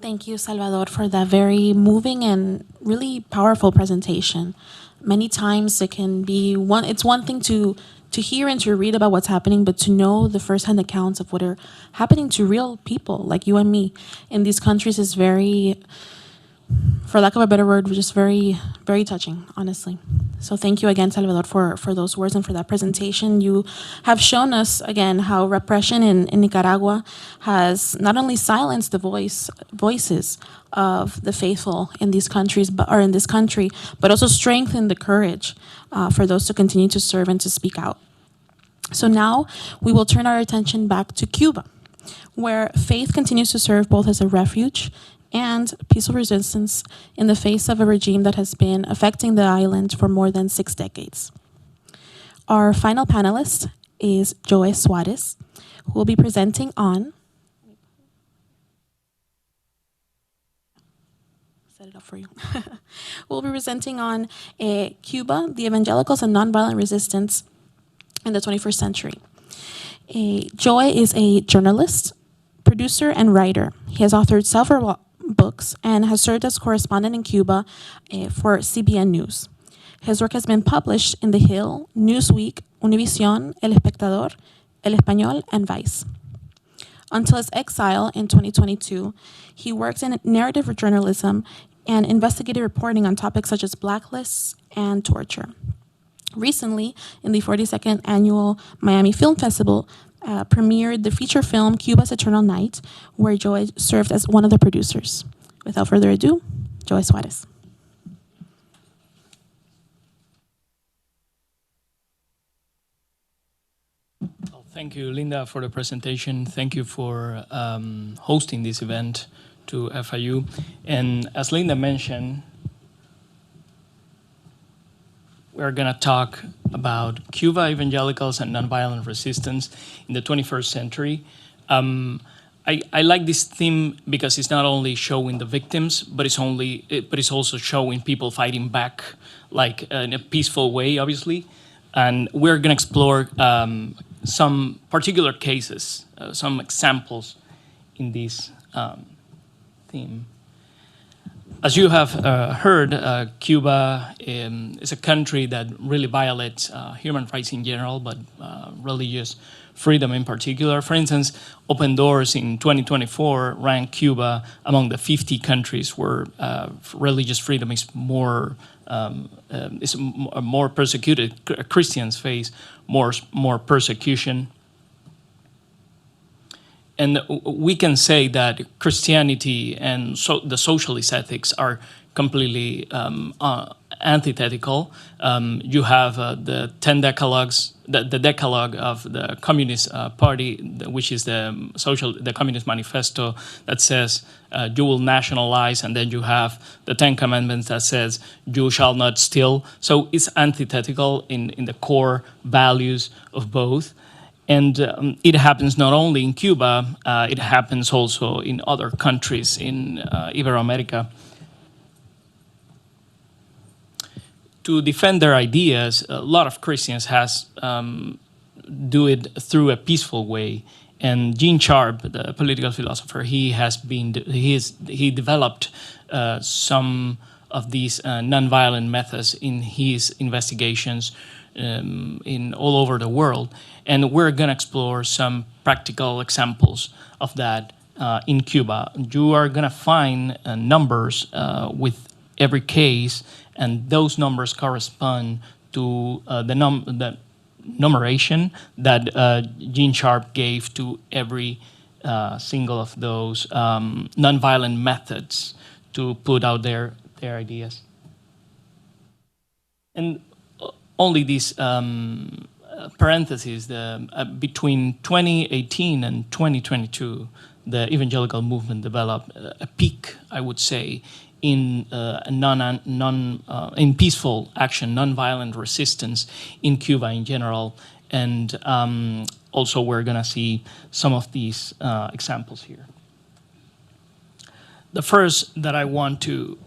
Thank you, Salvador, for that very moving and really powerful presentation. Many times it can be it's one thing to hear and to read about what's happening, but to know the firsthand accounts of what are happening to real people like you and me in these countries is very, for lack of a better word, just very, very touching, honestly. So thank you again, Salvador, for those words and for that presentation. You have shown us, again, how repression in Nicaragua has not only silenced the voices of the faithful in these countries, or in this country, but also strengthened the courage for those to continue to serve and to speak out. So now we will turn our attention back to Cuba, where faith continues to serve both as a refuge and peaceful resistance in the face of a regime that has been affecting the island for more than 6 decades. Our final panelist is Joe Suarez, who will be presenting on we'll be presenting on Cuba, the evangelicals and nonviolent resistance in the 21st century. Joy is a journalist, producer, and writer. He has authored several books and has served as correspondent in Cuba for CBN News. His work has been published in The Hill, Newsweek, Univision, El Espectador, El Español, and Vice. Until his exile in 2022, he worked in narrative journalism and investigative reporting on topics such as blacklists and torture. Recently, in the 42nd Annual Miami Film Festival, premiered the feature film Cuba's Eternal Night, where Joy served as one of the producers. Without further ado, Joy Suarez.
Well, thank you, Linda, for the presentation. Thank you for hosting this event to FIU. And as Linda mentioned, we're going to talk about Cuba evangelicals and nonviolent resistance in the 21st century. I like this theme because it's not only showing the victims, but it's also showing people fighting back, like in a peaceful way, obviously. And we're going to explore some particular cases, some examples in this theme. As you have heard, Cuba is a country that really violates human rights in general, but religious freedom in particular. For instance, Open Doors in 2024 ranked Cuba among the 50 countries where religious freedom is more persecuted. Christians face more persecution. And we can say that Christianity and the socialist ethics are completely antithetical. You have the 10 decalogues, the decalogue of the Communist Party, which is the Communist Manifesto that says you will nationalize, and then you have the 10 Commandments that says you shall not steal. So it's antithetical in the core values of both. And it happens not only in Cuba, it happens also in other countries in Iberoamerica. To defend their ideas, a lot of Christians do it through a peaceful way. And Gene Sharp, the political philosopher, he developed some of these nonviolent methods in his investigations in all over the world. And we're going to explore some practical examples of that in Cuba. You are going to find numbers with every case, and those numbers correspond to the numeration that Gene Sharp gave to every single of those nonviolent methods to put out their ideas. And only these parentheses, between 2018 and 2022, the evangelical movement developed a peak, I would say, in in peaceful action, nonviolent resistance in Cuba in general, and also we're going to see some of these examples here. The first that I want to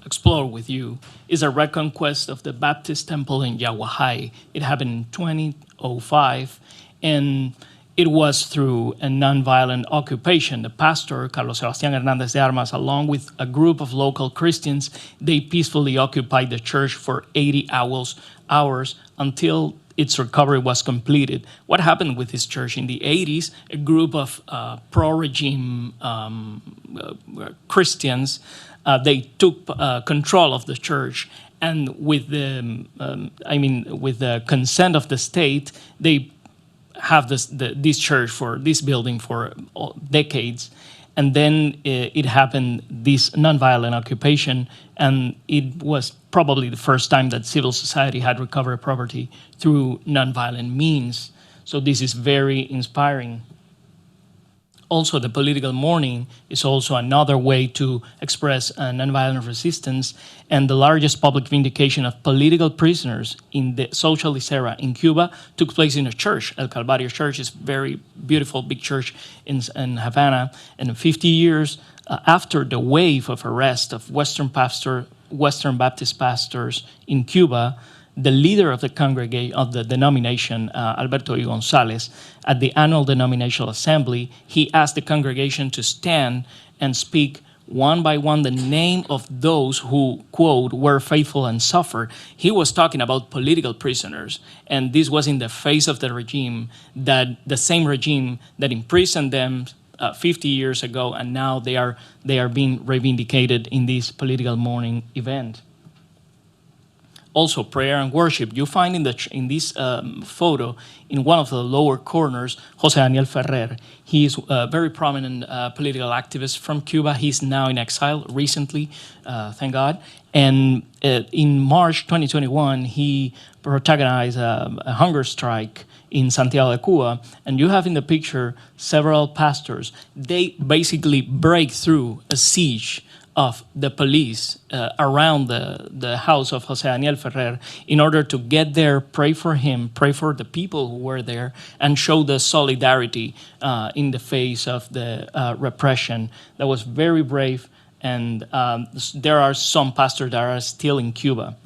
explore with you is a reconquest of the Baptist temple in Yaguajay. It happened in 2005, and it was through a nonviolent occupation. The pastor, Carlos Sebastián Hernández de Armas, along with a group of local Christians, they peacefully occupied the church for 80 hours until its recovery was completed. What happened with this church? In the 80s, a group of pro-regime Christians, they took control of the church, and with the consent of the state, they have this church for this building for decades, and then it happened, this nonviolent occupation, and it was probably the first time that civil society had recovered property through nonviolent means. So this is very inspiring. Also, the political mourning is also another way to express nonviolent resistance, and the largest public vindication of political prisoners in the socialist era in Cuba took place in a church. El Calvario Church is a very beautiful, big church in Havana, and 50 years after the wave of arrest of Western Baptist pastors in Cuba, the leader of the congregation of the denomination, Alberto Y. González, at the annual denominational assembly, he asked the congregation to stand and speak one by one the name of those who, quote, were faithful and suffered. He was talking about political prisoners, and this was in the face of the regime, that the same regime that imprisoned them 50 years ago, and now they are being reivindicated in this political mourning event. Also, prayer and worship. You find in this photo, in one of the lower corners, José Daniel Ferrer. He is a very prominent political activist from Cuba. He's now in exile recently, thank God. And in March 2021, he protagonized a hunger strike in Santiago de Cuba. And you have in the picture several pastors. They basically break through a siege of the police around the house of José Daniel Ferrer in order to get there, pray for him, pray for the people who were there, and show the solidarity in the face of the repression. That was very brave, and there are some pastors that are still in Cuba.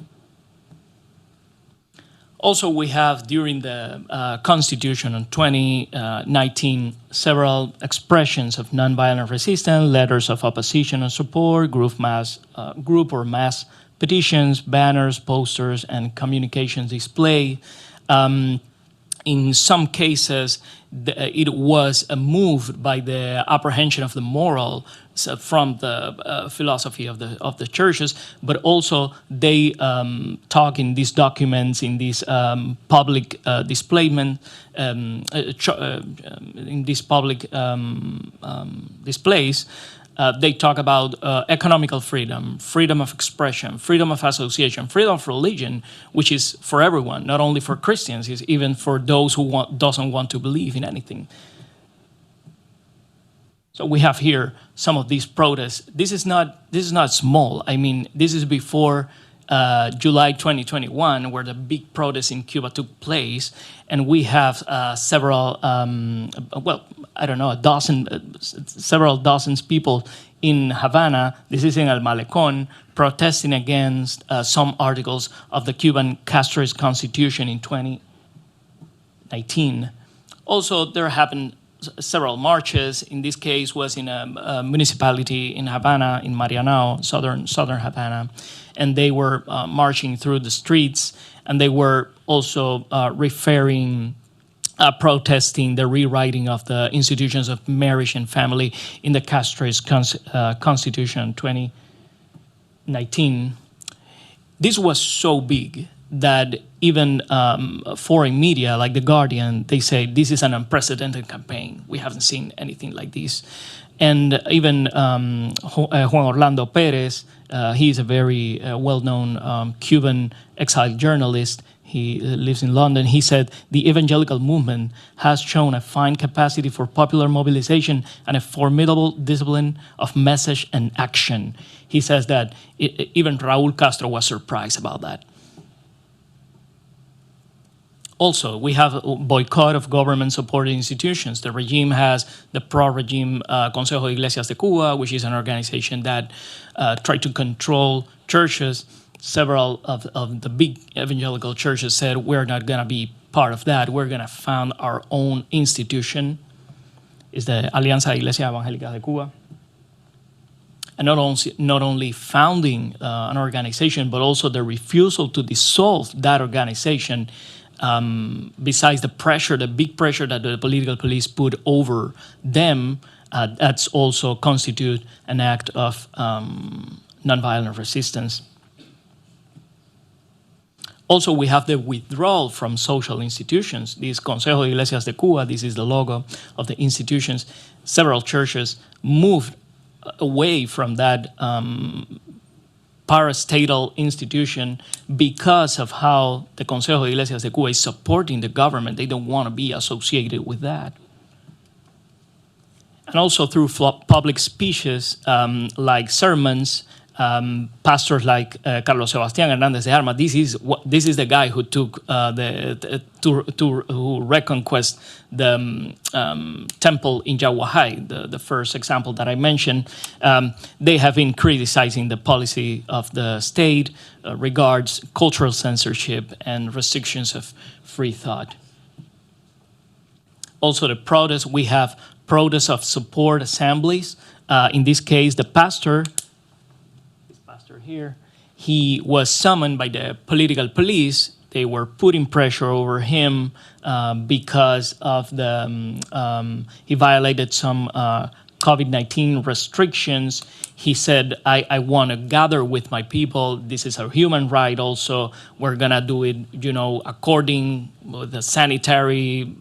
Also, we have, during the Constitution in 2019, several expressions of nonviolent resistance, letters of opposition and support, group or mass petitions, banners, posters, and communications display. In some cases, it was moved by the apprehension of the moral from the philosophy of the churches, but also they talk in these documents, in these public displayment, in these public displays, They talk about economical freedom, freedom of expression, freedom of association, freedom of religion, which is for everyone, not only for Christians, it's even for those who doesn't want to believe in anything. So we have here some of these protests. This is not small. I mean, this is before July 2021, where the big protests in Cuba took place, and we have several, well, I don't know, several dozens people in Havana. This is in El Malecón, protesting against some articles of the Cuban Castroist Constitution in 2019. Also, there happened several marches. In this case, was in a municipality in Havana, in Marianao, southern Havana, and they were marching through the streets, and they were also protesting the rewriting of the institutions of marriage and family in the Castroist Constitution 2019. This was so big that even foreign media like The Guardian, they say this is an unprecedented campaign. We haven't seen anything like this. And even Juan Orlando Perez, he is a very well-known Cuban exiled journalist. He lives in London. He said, the evangelical movement has shown a fine capacity for popular mobilization and a formidable discipline of message and action. He says that even Raúl Castro was surprised about that. Also, we have a boycott of government-supported institutions. The regime has the pro-regime Consejo de Iglesias de Cuba, which is an organization that tried to control churches. Several of the big evangelical churches said, we're not going to be part of that. We're going to found our own institution. It's the Alianza de Iglesias Evangélicas de Cuba. And not only founding an organization, but also the refusal to dissolve that organization. Besides the big pressure that the political police put over them, that's also constitute an act of nonviolent resistance. Also, we have the withdrawal from social institutions. This Consejo de Iglesias de Cuba, this is the logo of the institutions. Several churches moved away from that parastatal institution because of how the Consejo de Iglesias de Cuba is supporting the government. They don't want to be associated with that. And also through public speeches like sermons, pastors like Carlos Sebastián Hernández de Armas. This is the guy who took who reconquest the temple in Yaguajay, the first example that I mentioned. They have been criticizing the policy of the state regards cultural censorship and restrictions of free thought. Also, the protests, we have protests of support assemblies. In this case, the pastor here, he was summoned by the political police. They were putting pressure over him because of he violated some COVID-19 restrictions. He said, I want to gather with my people. This is a human right also. We're going to do it, according to the sanitary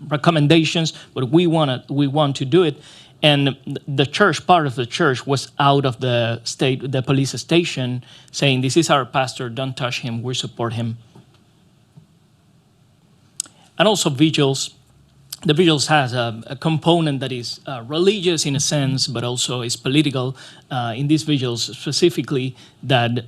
recommendations, but we want to do it. And the church, part of the church, was out of the police station, saying, this is our pastor, don't touch him, we support him. And also vigils. The vigils has a component that is religious in a sense, but also is political. In these vigils specifically, that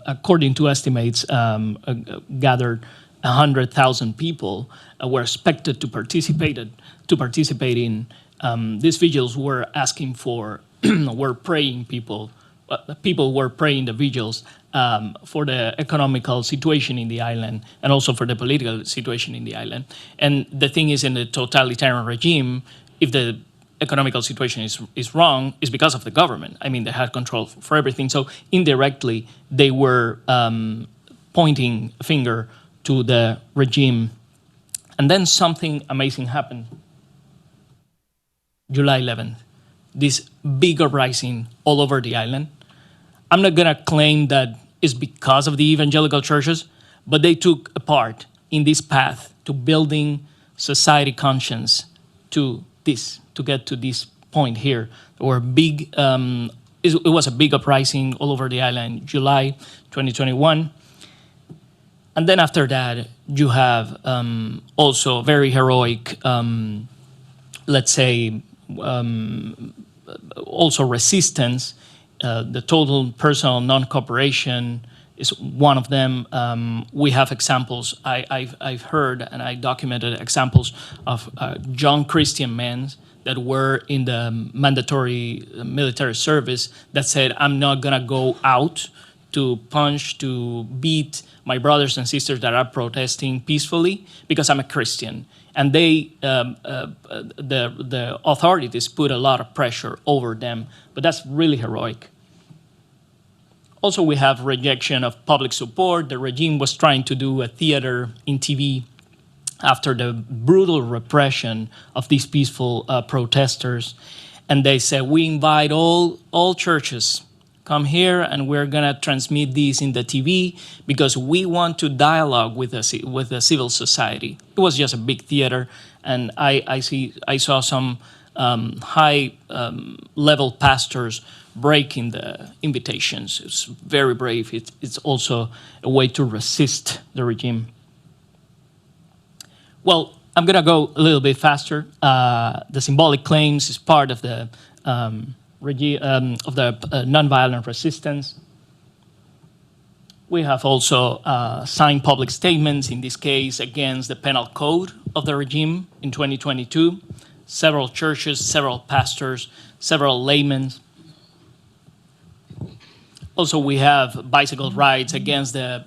according to estimates, gathered 100,000 people were expected to participate in. These vigils were asking for, were praying people were praying the vigils for the economical situation in the island and also for the political situation in the island. And the thing is, in the totalitarian regime, if the economical situation is wrong, it's because of the government. I mean, they had control for everything. So indirectly, they were pointing a finger to the regime. And then something amazing happened. July 11th, this big uprising all over the island. I'm not going to claim that it's because of the evangelical churches, but they took a part in this path to building society conscience to get to this point here. There were big. It was a big uprising all over the island, July 2021. And then after that, you have also very heroic, let's say, also resistance. The total personal non-cooperation is one of them. We have examples. I've heard and I documented examples of young Christian men that were in the mandatory military service that said, I'm not gonna go out to punch, to beat my brothers and sisters that are protesting peacefully because I'm a Christian. And they, the authorities put a lot of pressure over them, but that's really heroic. Also, we have rejection of public support. The regime was trying to do a theater in TV after the brutal repression of these peaceful protesters. And they said, we invite all churches, come here and we're gonna transmit these in the TV because we want to dialogue with the civil society. It was just a big theater, and I saw some high level pastors breaking the invitations. It's very brave. It's also a way to resist the regime. Well, I'm gonna go a little bit faster. The symbolic claims is part of the nonviolent resistance. We have also signed public statements, in this case, against the penal code of the regime in 2022. Several churches, several pastors, several laymen. Also, we have bicycle rights against the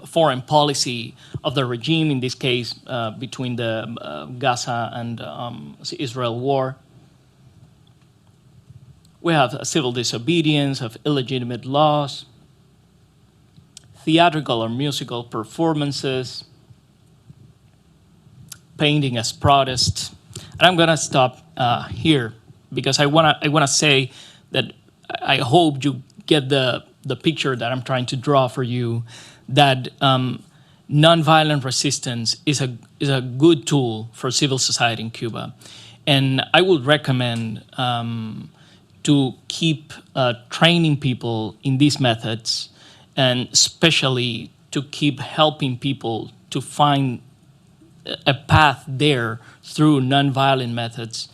foreign policy of the regime, in this case, between the Gaza and Israel war. We have civil disobedience of illegitimate laws, theatrical or musical performances, painting as protest. And I'm gonna stop here because I wanna say that I hope you get the picture that I'm trying to draw for you, that nonviolent resistance is a good tool for civil society in Cuba. And I would recommend to keep training people in these methods, and especially to keep helping people to find a path there through nonviolent methods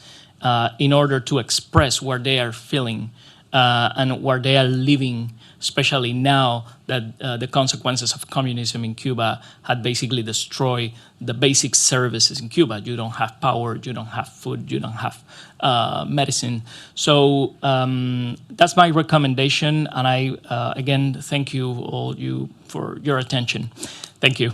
in order to express what they are feeling and where they are living, especially now that the consequences of communism in Cuba had basically destroyed the basic services in Cuba. You don't have power, you don't have food, you don't have medicine. So that's my recommendation, and I, again, thank you all for your attention. Thank you.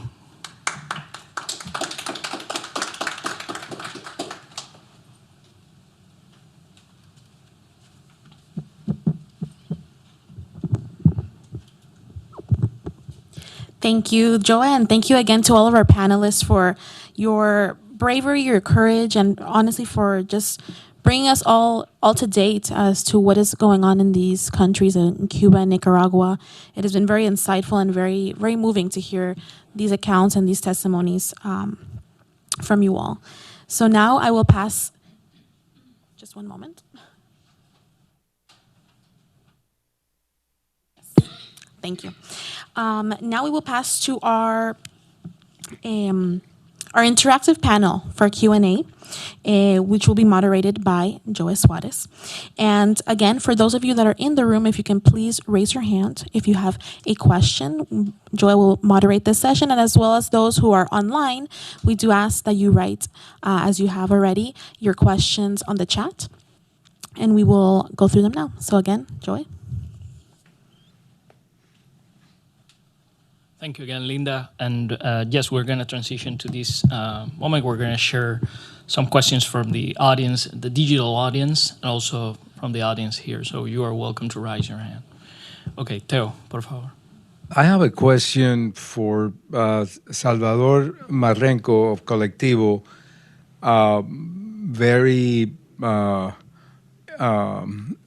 Thank you, Joa, and thank you again to all of our panelists for your bravery, your courage, and honestly for just bringing us all to date as to what is going on in these countries, in Cuba and Nicaragua. It has been very insightful and very, very moving to hear these accounts and these testimonies from you all. So now I will pass, just one moment. Thank you. Now we will pass to our interactive panel for Q&A, which will be moderated by Joe Suarez. And again, for those of you that are in the room, if you can please raise your hand if you have a question. Joe will moderate this session, and as well as those who are online, we do ask that you write, as you have already, your questions on the chat, and we will go through them now. So again, Joe.
Thank you again, Linda. And yes, we're going to transition to this moment. We're going to share some questions from the audience, the digital audience, and also from the audience here. So you are welcome to raise your hand. Okay, Teo, por favor.
I have a question for Salvador Marrenco of Colectivo.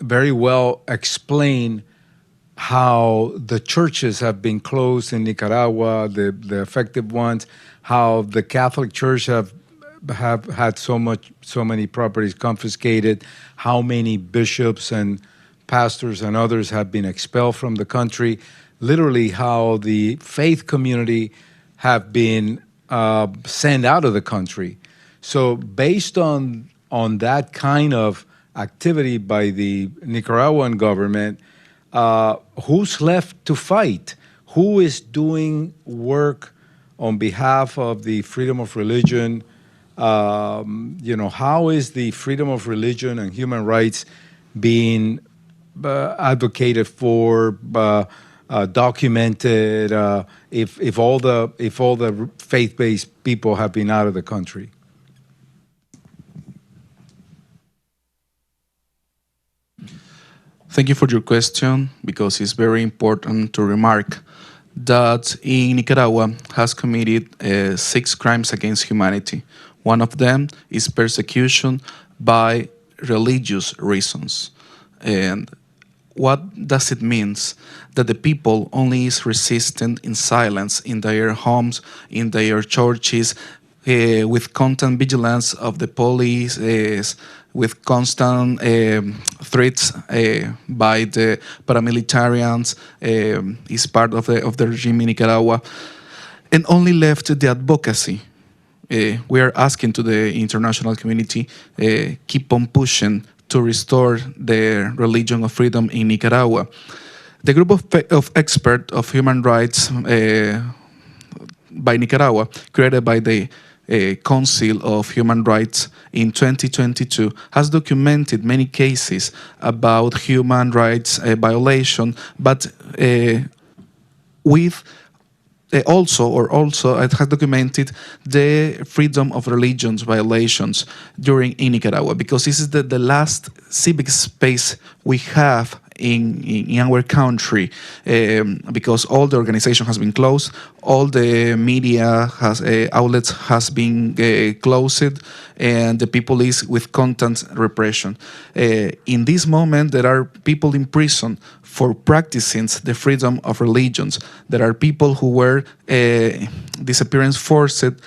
Very well explained how the churches have been closed in Nicaragua, the effective ones, how the Catholic Church have have had so many properties confiscated, how many bishops and pastors and others have been expelled from the country, literally how the faith community have been sent out of the country. So based on that kind of activity by the Nicaraguan government, who's left to fight? Who is doing work on behalf of the freedom of religion? How is the freedom of religion and human rights being advocated for, documented, if all the faith-based people have been out of the country?
Thank you for your question, because it's very important to remark that in Nicaragua has committed 6 crimes against humanity. One of them is persecution by religious reasons. And what does it mean? That the people only is resistant in silence in their homes, in their churches, with constant vigilance of the police, with constant threats by the paramilitarians, is part of the regime in Nicaragua, and only left the advocacy. We are asking to the international community keep on pushing to restore the religion of freedom in Nicaragua. The group of experts of human rights by Nicaragua, created by the Council of Human Rights in 2022, has documented many cases about human rights violation, but with also it has documented the freedom of religions violations in Nicaragua, because this is the last civic space we have in our country, because all the organization has been closed, all the media outlets has been closed, and the people is with constant repression. In this moment, there are people in prison for practicing the freedom of religions. There are people who were disappearance forced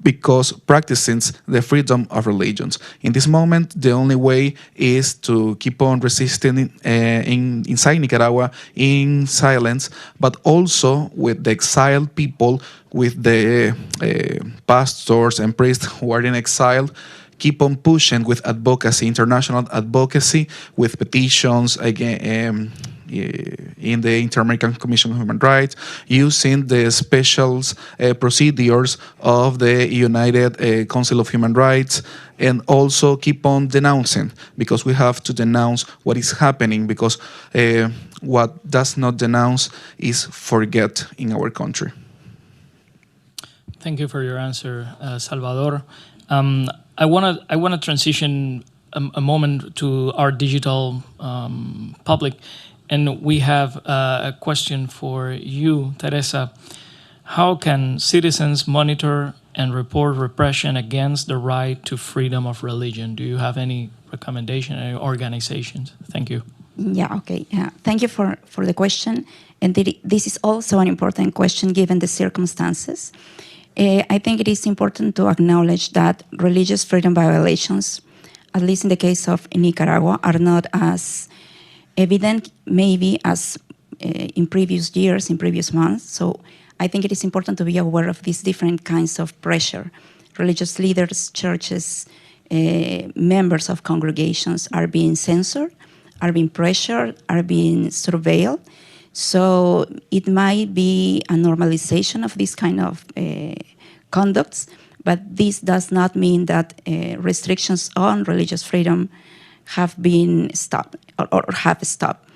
because practicing the freedom of religions. In this moment, the only way is to keep on resisting inside Nicaragua in silence, but also with the exiled people, with the pastors and priests who are in exile, keep on pushing with advocacy, international advocacy, with petitions again, in the Inter-American Commission on Human Rights, using the special procedures of the United Council of Human Rights, and also keep on denouncing, because we have to denounce what is happening, because what does not denounce is forget in our country.
Thank you for your answer, Salvador. I want to transition a moment to our digital public, and we have a question for you, Teresa. How can citizens monitor and report repression against the right to freedom of religion? Do you have any recommendation, any organizations? Thank you.
Yeah, okay. Thank you for the question. And this is also an important question given the circumstances. I think it is important to acknowledge that religious freedom violations, at least in the case of Nicaragua, are not as evident maybe as in previous years, in previous months. So I think it is important to be aware of these different kinds of pressure. Religious leaders, churches, members of congregations are being censored, are being pressured, are being surveilled. So it might be a normalization of this kind of conducts, but this does not mean that restrictions on religious freedom have been stopped or have stopped.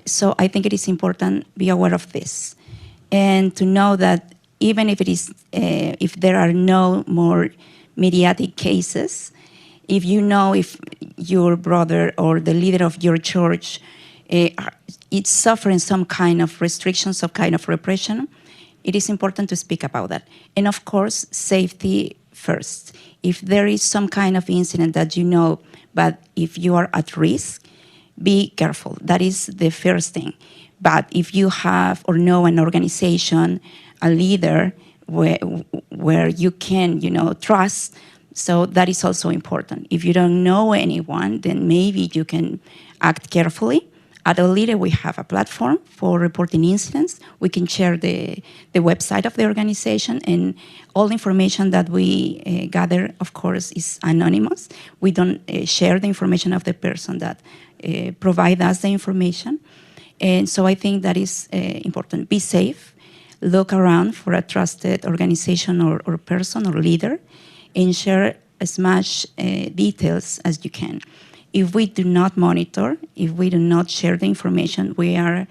So I think it is important to be aware of this, and to know that even if it is, if there are no more mediatic cases, if you know if your brother or the leader of your church is suffering some kind of restrictions, some kind of repression, it is important to speak about that. And of course, safety first. If there is some kind of incident that you know, but if you are at risk, be careful. That is the first thing. But if you have or know an organization, a leader where you can, trust, So that is also important. If you don't know anyone, then maybe you can act carefully. At Olire, we have a platform for reporting incidents. We can share the website of the organization, and all information that we gather, of course, is anonymous. We don't share the information of the person that provide us the information. And so I think that is important. Be safe. Look around for a trusted organization or person or leader, and share as much details as you can. If we do not monitor, if we do not share the information, we are,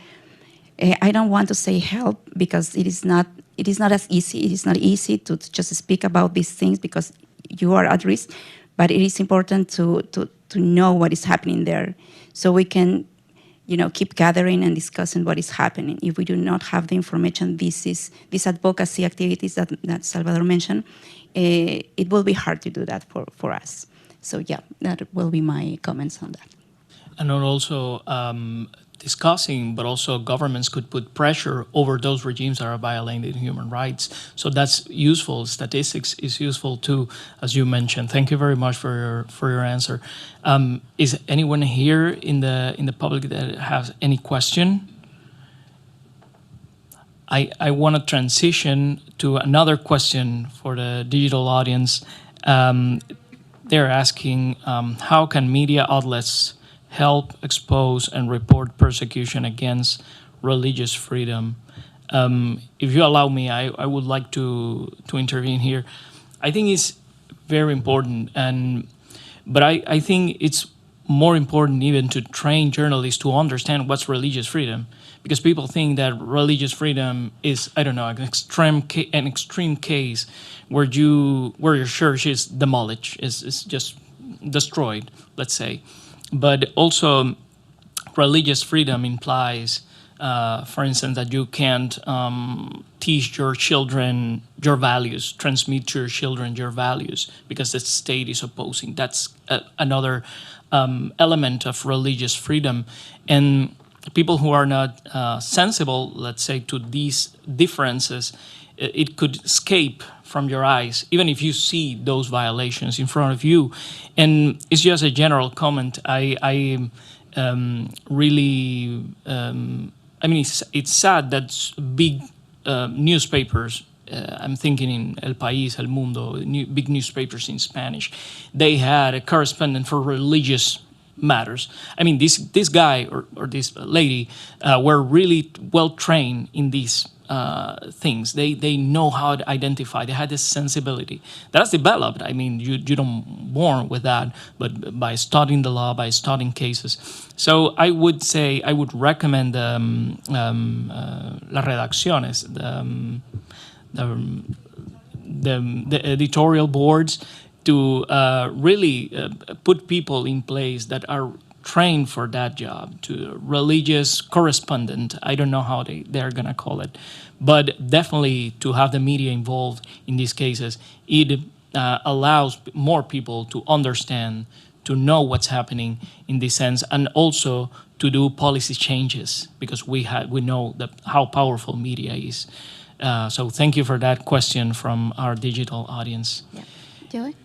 I don't want to say help, because it is not as easy. It is not easy to just speak about these things because you are at risk, but it is important to know what is happening there, so we can, keep gathering and discussing what is happening. If we do not have the information, these advocacy activities that Salvador mentioned, it will be hard to do that for us. So yeah, that will be my comments on that.
And not also discussing, but also governments could put pressure over those regimes that are violating human rights. So that's useful. Statistics is useful too, as you mentioned. Thank you very much for your answer. Is anyone here in the public that has any question? I want to transition to another question for the digital audience. They're asking, how can media outlets help expose and report persecution against religious freedom? If you allow me, I would like to intervene here. I think it's very important, but I think it's more important even to train journalists to understand what's religious freedom, because people think that religious freedom is, I don't know, an extreme case where your church is demolished, is just destroyed, let's say. But also, religious freedom implies, for instance, that you can't teach your children your values, transmit to your children your values, because the state is opposing. That's another element of religious freedom. And people who are not sensible, let's say, to these differences, it could escape from your eyes, even if you see those violations in front of you. And it's just a general comment. I really, I mean, it's sad that big newspapers, I'm thinking in El País, El Mundo, big newspapers in Spanish, they had a correspondent for religious matters. I mean, this guy or this lady were really well trained in these things. They know how to identify. They had this sensibility that's developed. I mean, you don't born with that, but by studying the law, by studying cases. So I would say I would recommend las redacciones, the editorial boards, to really put people in place that are trained for that job, to religious correspondent. I don't know how they're going to call it, but definitely to have the media involved in these cases. It allows more people to understand, to know what's happening in this sense, and also to do policy changes, because we know how powerful media is. So thank you for that question from our digital audience.
Yeah. Joey?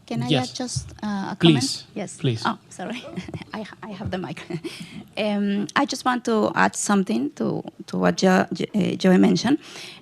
Can I
Yes.
add just a comment?
Please.
Yes.
Please.
Oh, sorry. I have the mic. I just want to add something to what Joey mentioned,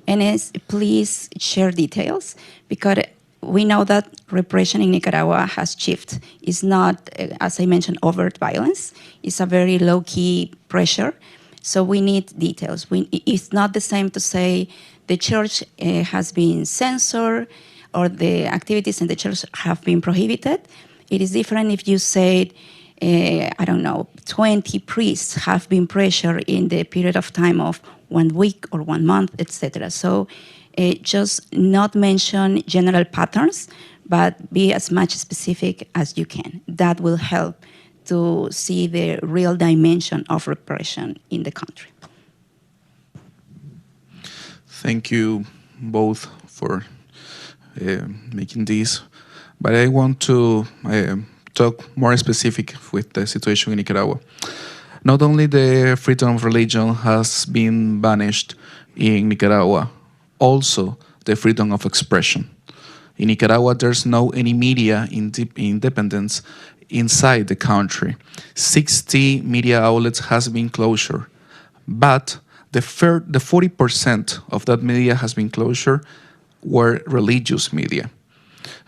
and is please share details, because we know that repression in Nicaragua has shifted. It's not, as I mentioned, overt violence. It's a very low-key pressure. So we need details. It's not the same to say the church has been censored, or the activities in the church have been prohibited. It is different if you say, 20 priests have been pressured in the period of time of 1 week or 1 month, etc. So just not mention general patterns, but be as much specific as you can. That will help to see the real dimension of repression in the country.
Thank you both for making this, but I want to talk more specific with the situation in Nicaragua. Not only the freedom of religion has been banished in Nicaragua, also the freedom of expression. In Nicaragua, there's no any media independence inside the country. 60 media outlets has been closure, but the 40% of that media has been closure were religious media,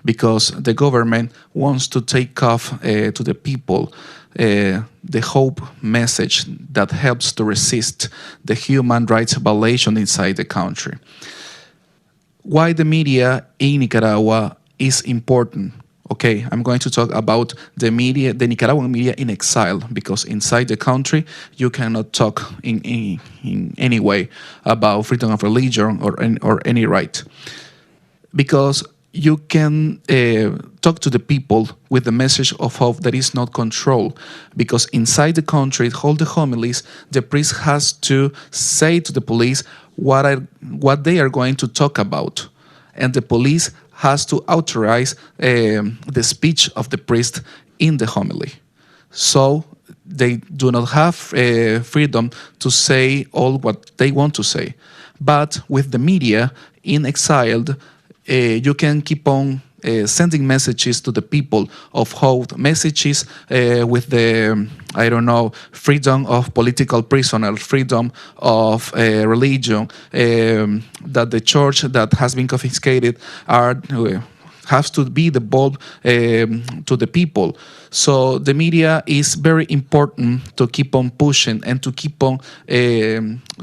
because the government wants to take off to the people the hope message that helps to resist the human rights violation inside the country. Why the media in Nicaragua is important? Okay, I'm going to talk about the media, the Nicaraguan media in exile, because inside the country you cannot talk in any way about freedom of religion or any right, because you can talk to the people with the message of hope that is not control. Because inside the country, hold the homilies, the priest has to say to the police what they are going to talk about, and the police has to authorize the speech of the priest in the homily. So they do not have freedom to say all what they want to say. But with the media in exiled, you can keep on sending messages to the people of hope, messages with the, I don't know, freedom of political prisoners, freedom of religion, that the church that has been confiscated has to be the bulb to the people. So the media is very important to keep on pushing and to keep on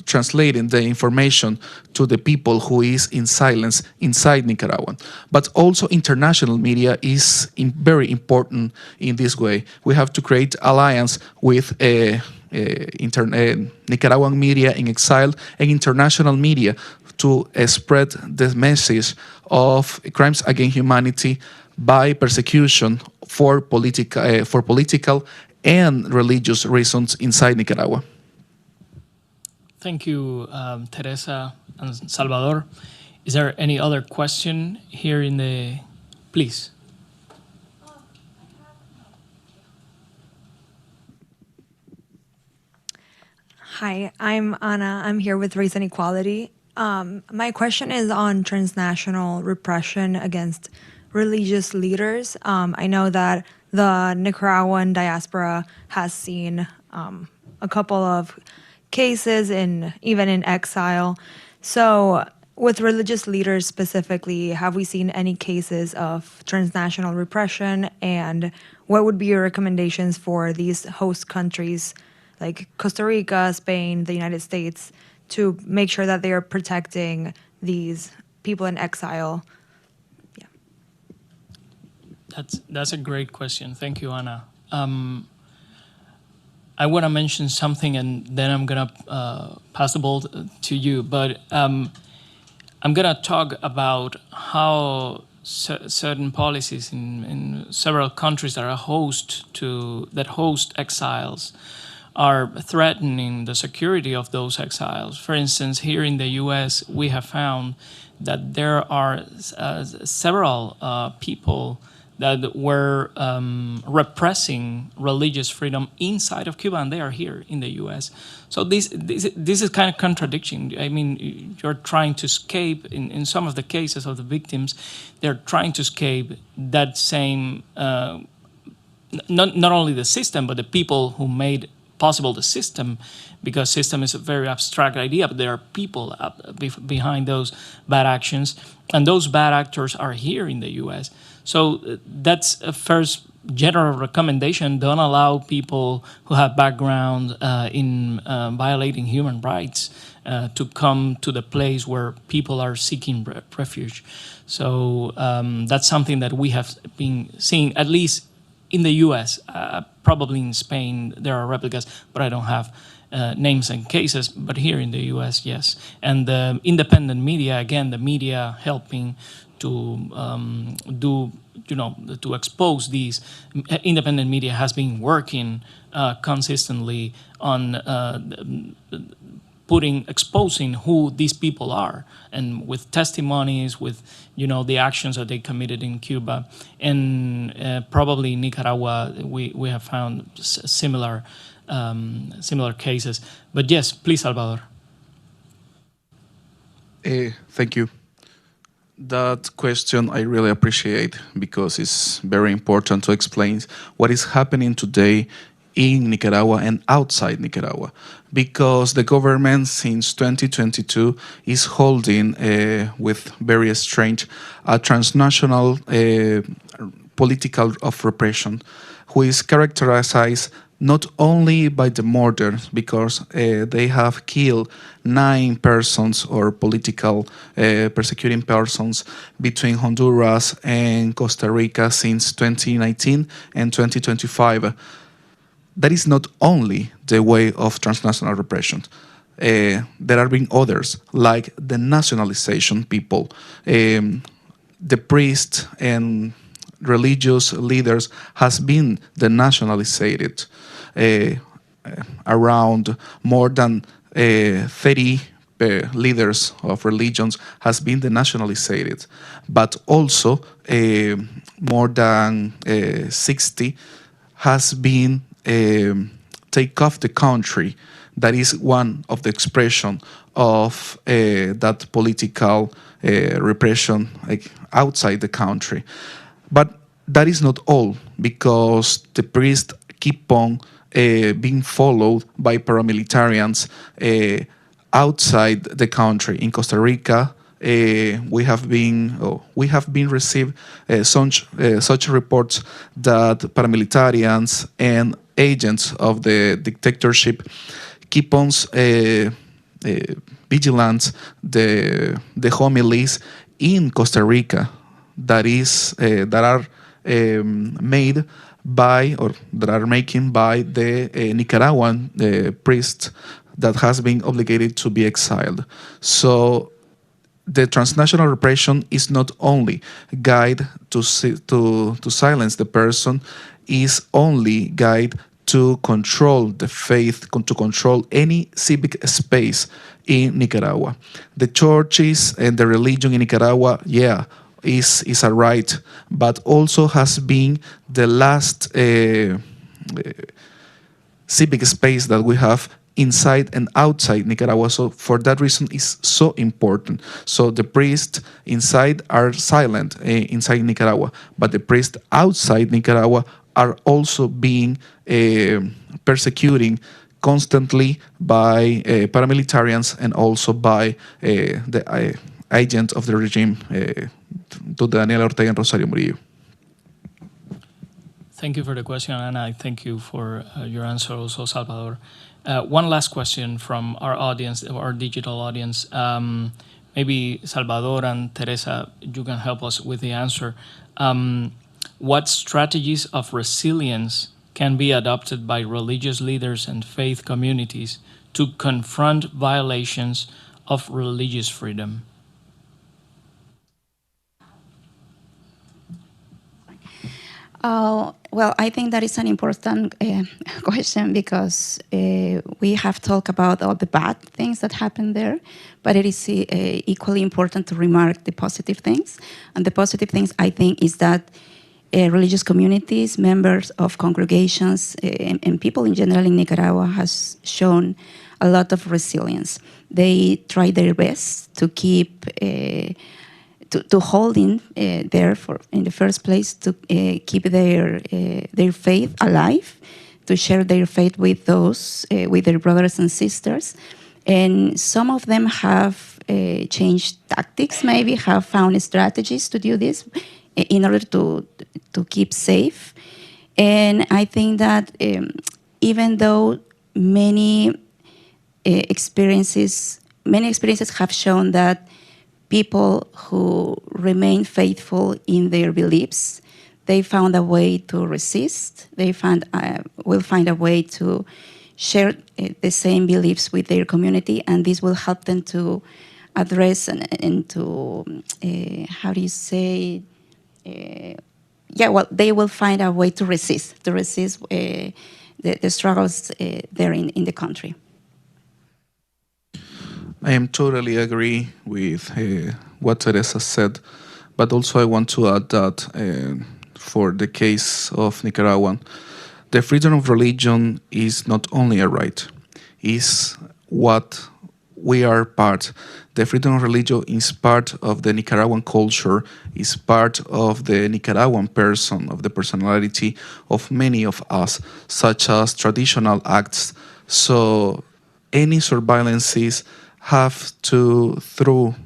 translating the information to the people who is in silence inside Nicaragua. But also international media is very important in this way. We have to create alliance with Nicaraguan media in exile and international media to spread the message of crimes against humanity by persecution for political and religious reasons inside Nicaragua.
Thank you, Teresa and Salvador. Is there any other question here in the, please?
Hi, I'm Anna. I'm here with Race and Equality. My question is on transnational repression against religious leaders. I know that the Nicaraguan diaspora has seen a couple of cases even in exile. So with religious leaders specifically, have we seen any cases of transnational repression? And what would be your recommendations for these host countries like Costa Rica, Spain, the United States, to make sure that they are protecting these people in exile? Yeah.
That's a great question. Thank you, Anna. I want to mention something, and then I'm going to pass the ball to you. But I'm going to talk about how certain policies in several countries that host exiles are threatening the security of those exiles. For instance, here in the U.S., we have found that there are several people that were repressing religious freedom inside of Cuba, and they are here in the U.S. So this is kind of contradiction. I mean, you're trying to escape, in some of the cases of the victims, they're trying to escape that same, not only the system, but the people who made possible the system, because system is a very abstract idea, but there are people behind those bad actions, and those bad actors are here in the U.S. So that's a first general recommendation. Don't allow people who have background in violating human rights to come to the place where people are seeking refuge. So that's something that we have been seeing, at least in the U.S., probably in Spain, there are replicas, but I don't have names and cases. But here in the U.S., yes. And the independent media, again, the media helping to to expose these. Independent media has been working consistently on exposing who these people are, and with testimonies, with the actions that they committed in Cuba, and probably in Nicaragua, we have found similar cases. But yes, please, Salvador.
Thank you. That question I really appreciate because it's very important to explain what is happening today in Nicaragua and outside Nicaragua. Because the government since 2022 is holding, with very strange, a transnational political of repression, who is characterized not only by the murders, because they have killed 9 persons or political persecuting persons between Honduras and Costa Rica since 2019 and 2025. That is not only the way of transnational repression. There have been others, like the nationalization people, the priests and religious leaders has been denationalized. Uh, Around more than 30 leaders of religions has been denationalized, but also more than 60 has been take off the country. That is one of the expression of that political repression, like, outside the country. But that is not all, because the priests keep on being followed by paramilitarians outside the country. In Costa Rica, we have been received such reports that paramilitarians and agents of the dictatorship keep on vigilant the homilies in Costa Rica that are made by, or that are making by, the Nicaraguan priest that has been obligated to be exiled. So the transnational repression is not only guide to silence the person, is only guide to control the faith, to control any civic space in Nicaragua. The churches and the religion in Nicaragua, yeah, is a right, but also has been the last civic space that we have inside and outside Nicaragua. So for that reason, it's so important. So the priests inside are silent inside Nicaragua, but the priests outside Nicaragua are also being persecuting constantly by paramilitarians and also by the agent of the regime, to Daniel Ortega and Rosario Murillo.
Thank you for the question, and I thank you for your answer also, Salvador. One last question from our audience, our digital audience. Maybe Salvador and Teresa, you can help us with the answer. What strategies of resilience can be adopted by religious leaders and faith communities to confront violations of religious freedom?
Well, I think that is an important question, because we have talked about all the bad things that happen there, but it is equally important to remark the positive things. And the positive things, I think, is that religious communities, members of congregations, and people in general in Nicaragua has shown a lot of resilience. They try their best to keep to hold in there in the first place, to keep their faith alive, to share their faith with those with their brothers and sisters, and some of them have changed tactics, maybe have found strategies to do this in order to keep safe. And I think that even though many experiences have shown that people who remain faithful in their beliefs, they found a way to resist. They will find a way to share the same beliefs with their community, and this will help them to address and to, how do you say, they will find a way to resist the struggles there in the country.
I am totally agree with what Teresa said, but also I want to add that for the case of Nicaragua, the freedom of religion is not only a right, is what we are part. The freedom of religion is part of the Nicaraguan culture, is part of the Nicaraguan person, of the personality of many of us, such as traditional acts. So any surveillances have to through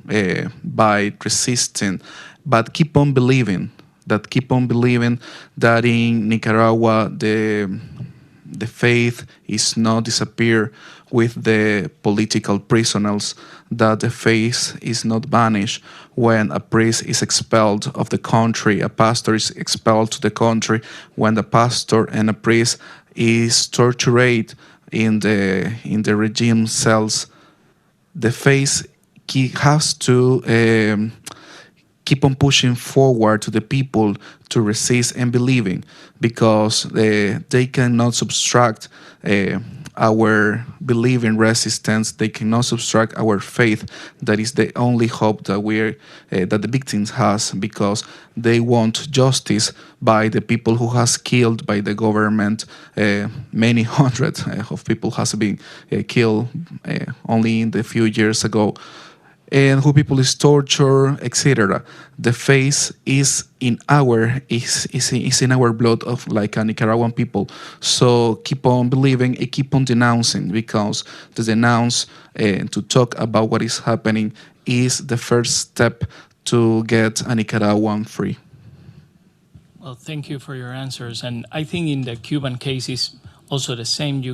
by resisting, but keep on believing that in Nicaragua the faith is not disappear with the political prisoners, that the faith is not vanished when a priest is expelled of the country, a pastor is expelled to the country, when the pastor and a priest is tortured in the regime cells. The faith has to keep on pushing forward to the people to resist and believing, because they cannot subtract our believing resistance. They cannot subtract our faith. That is the only hope that that the victims has, because they want justice by the people who has killed by the government. Many hundreds of people has been killed only in the few years ago, and who people is tortured, etc. The faith is in our blood of like a Nicaraguan people. So keep on believing and keep on denouncing, because to denounce and to talk about what is happening is the first step to get a Nicaraguan free.
Well, thank you for your answers. And I think in the Cuban case is also the same.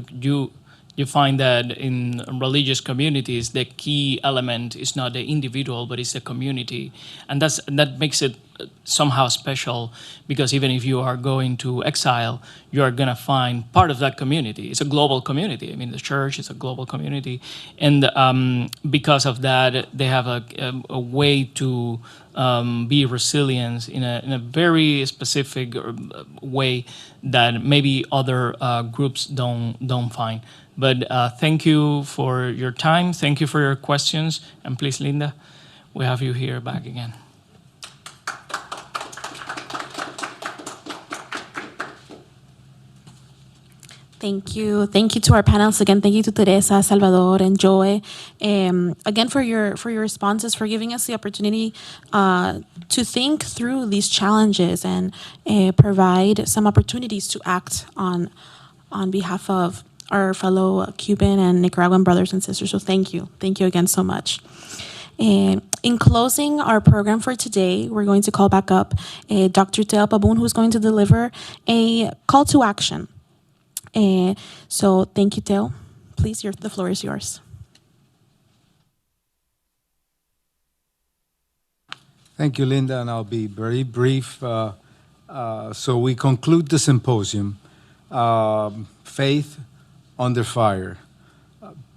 You find that in religious communities, the key element is not the individual, but it's the community. And that makes it somehow special, because even if you are going to exile, you are going to find part of that community. It's a global community. I mean, the church is a global community. And because of that, they have a way to be resilient in a very specific way that maybe other groups don't find. But thank you for your time. Thank you for your questions. And please, Linda, we have you here back again.
Thank you. Thank you to our panelists again. Thank you to Teresa, Salvador, and Joy. Again, for your responses, for giving us the opportunity to think through these challenges and provide some opportunities to act on behalf of our fellow Cuban and Nicaraguan brothers and sisters. So thank you. Thank you again so much. In closing our program for today, we're going to call back up Dr. Teo Pabun, who's going to deliver a call to action. So thank you, Teo. Please, the floor is yours.
Thank you, Linda, and I'll be very brief. So we conclude the symposium, Faith Under Fire,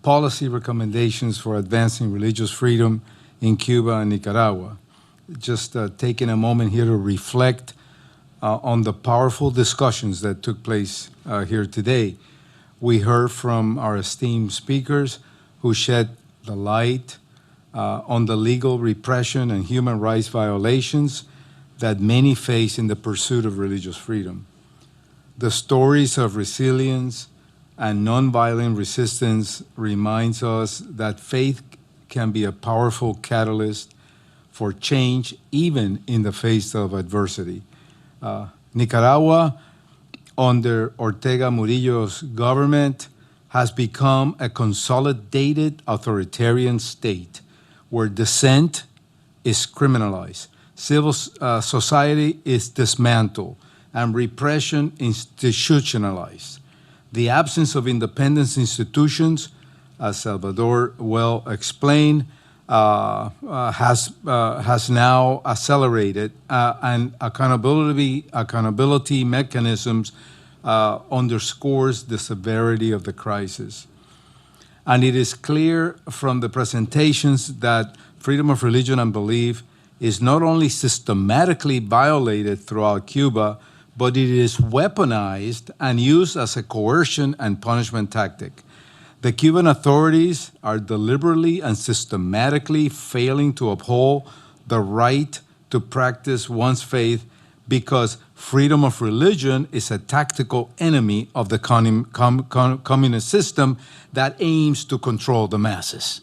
Policy Recommendations for Advancing Religious Freedom in Cuba and Nicaragua. Just taking a moment here to reflect on the powerful discussions that took place here today. We heard from our esteemed speakers who shed the light on the legal repression and human rights violations that many face in the pursuit of religious freedom. The stories of resilience and nonviolent resistance reminds us that faith can be a powerful catalyst for change even in the face of adversity. Nicaragua, under Ortega Murillo's government, has become a consolidated authoritarian state where dissent is criminalized, civil society is dismantled, and repression institutionalized. The absence of independent institutions, as Salvador well explained, has now accelerated, and accountability mechanisms underscores the severity of the crisis. And it is clear from the presentations that freedom of religion and belief is not only systematically violated throughout Cuba, but it is weaponized and used as a coercion and punishment tactic. The Cuban authorities are deliberately and systematically failing to uphold the right to practice one's faith because freedom of religion is a tactical enemy of the communist system that aims to control the masses.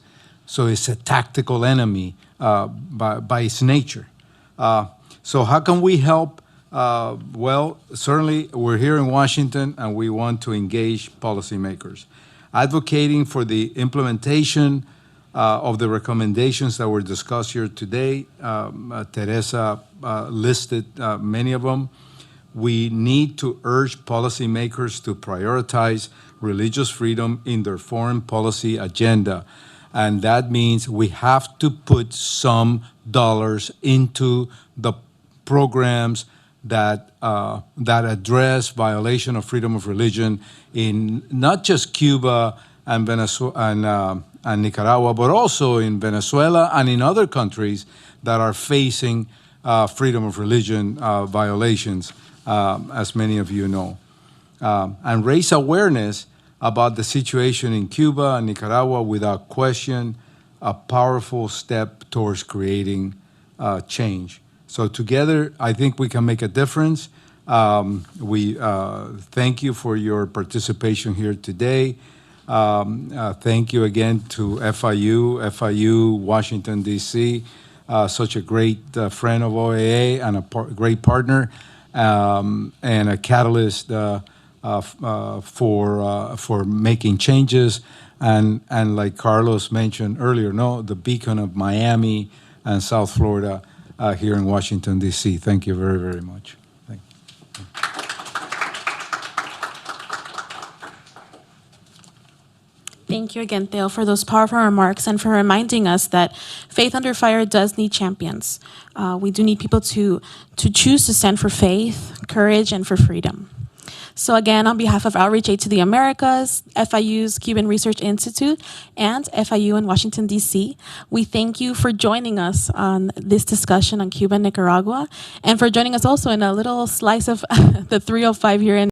So it's a tactical enemy by its nature. So how can we help? Well, certainly we're here in Washington and we want to engage policymakers. Advocating for the implementation of the recommendations that were discussed here today. Teresa listed many of them. We need to urge policymakers to prioritize religious freedom in their foreign policy agenda. And that means we have to put some dollars into the programs that address violation of freedom of religion in not just Cuba and Venezuela and Nicaragua, but also in Venezuela and in other countries that are facing freedom of religion violations, as many of you know, and raise awareness about the situation in Cuba and Nicaragua. Without question, a powerful step towards creating change. So together, I think we can make a difference. We thank you for your participation here today. Thank you again to FIU, Washington, D.C., such a great friend of OAA and a great partner, and a catalyst for making changes. And like Carlos mentioned earlier, the beacon of Miami and South Florida here in Washington, D.C. Thank you very, very much. Thank you.
Thank you again, Theo, for those powerful remarks and for reminding us that Faith Under Fire does need champions. We do need people to choose to stand for faith, courage, and for freedom. So again, on behalf of Outreach Aid to the Americas, FIU's Cuban Research Institute, and FIU in Washington, D.C., we thank you for joining us on this discussion on Cuba and Nicaragua, and for joining us also in a little slice of the 305 here in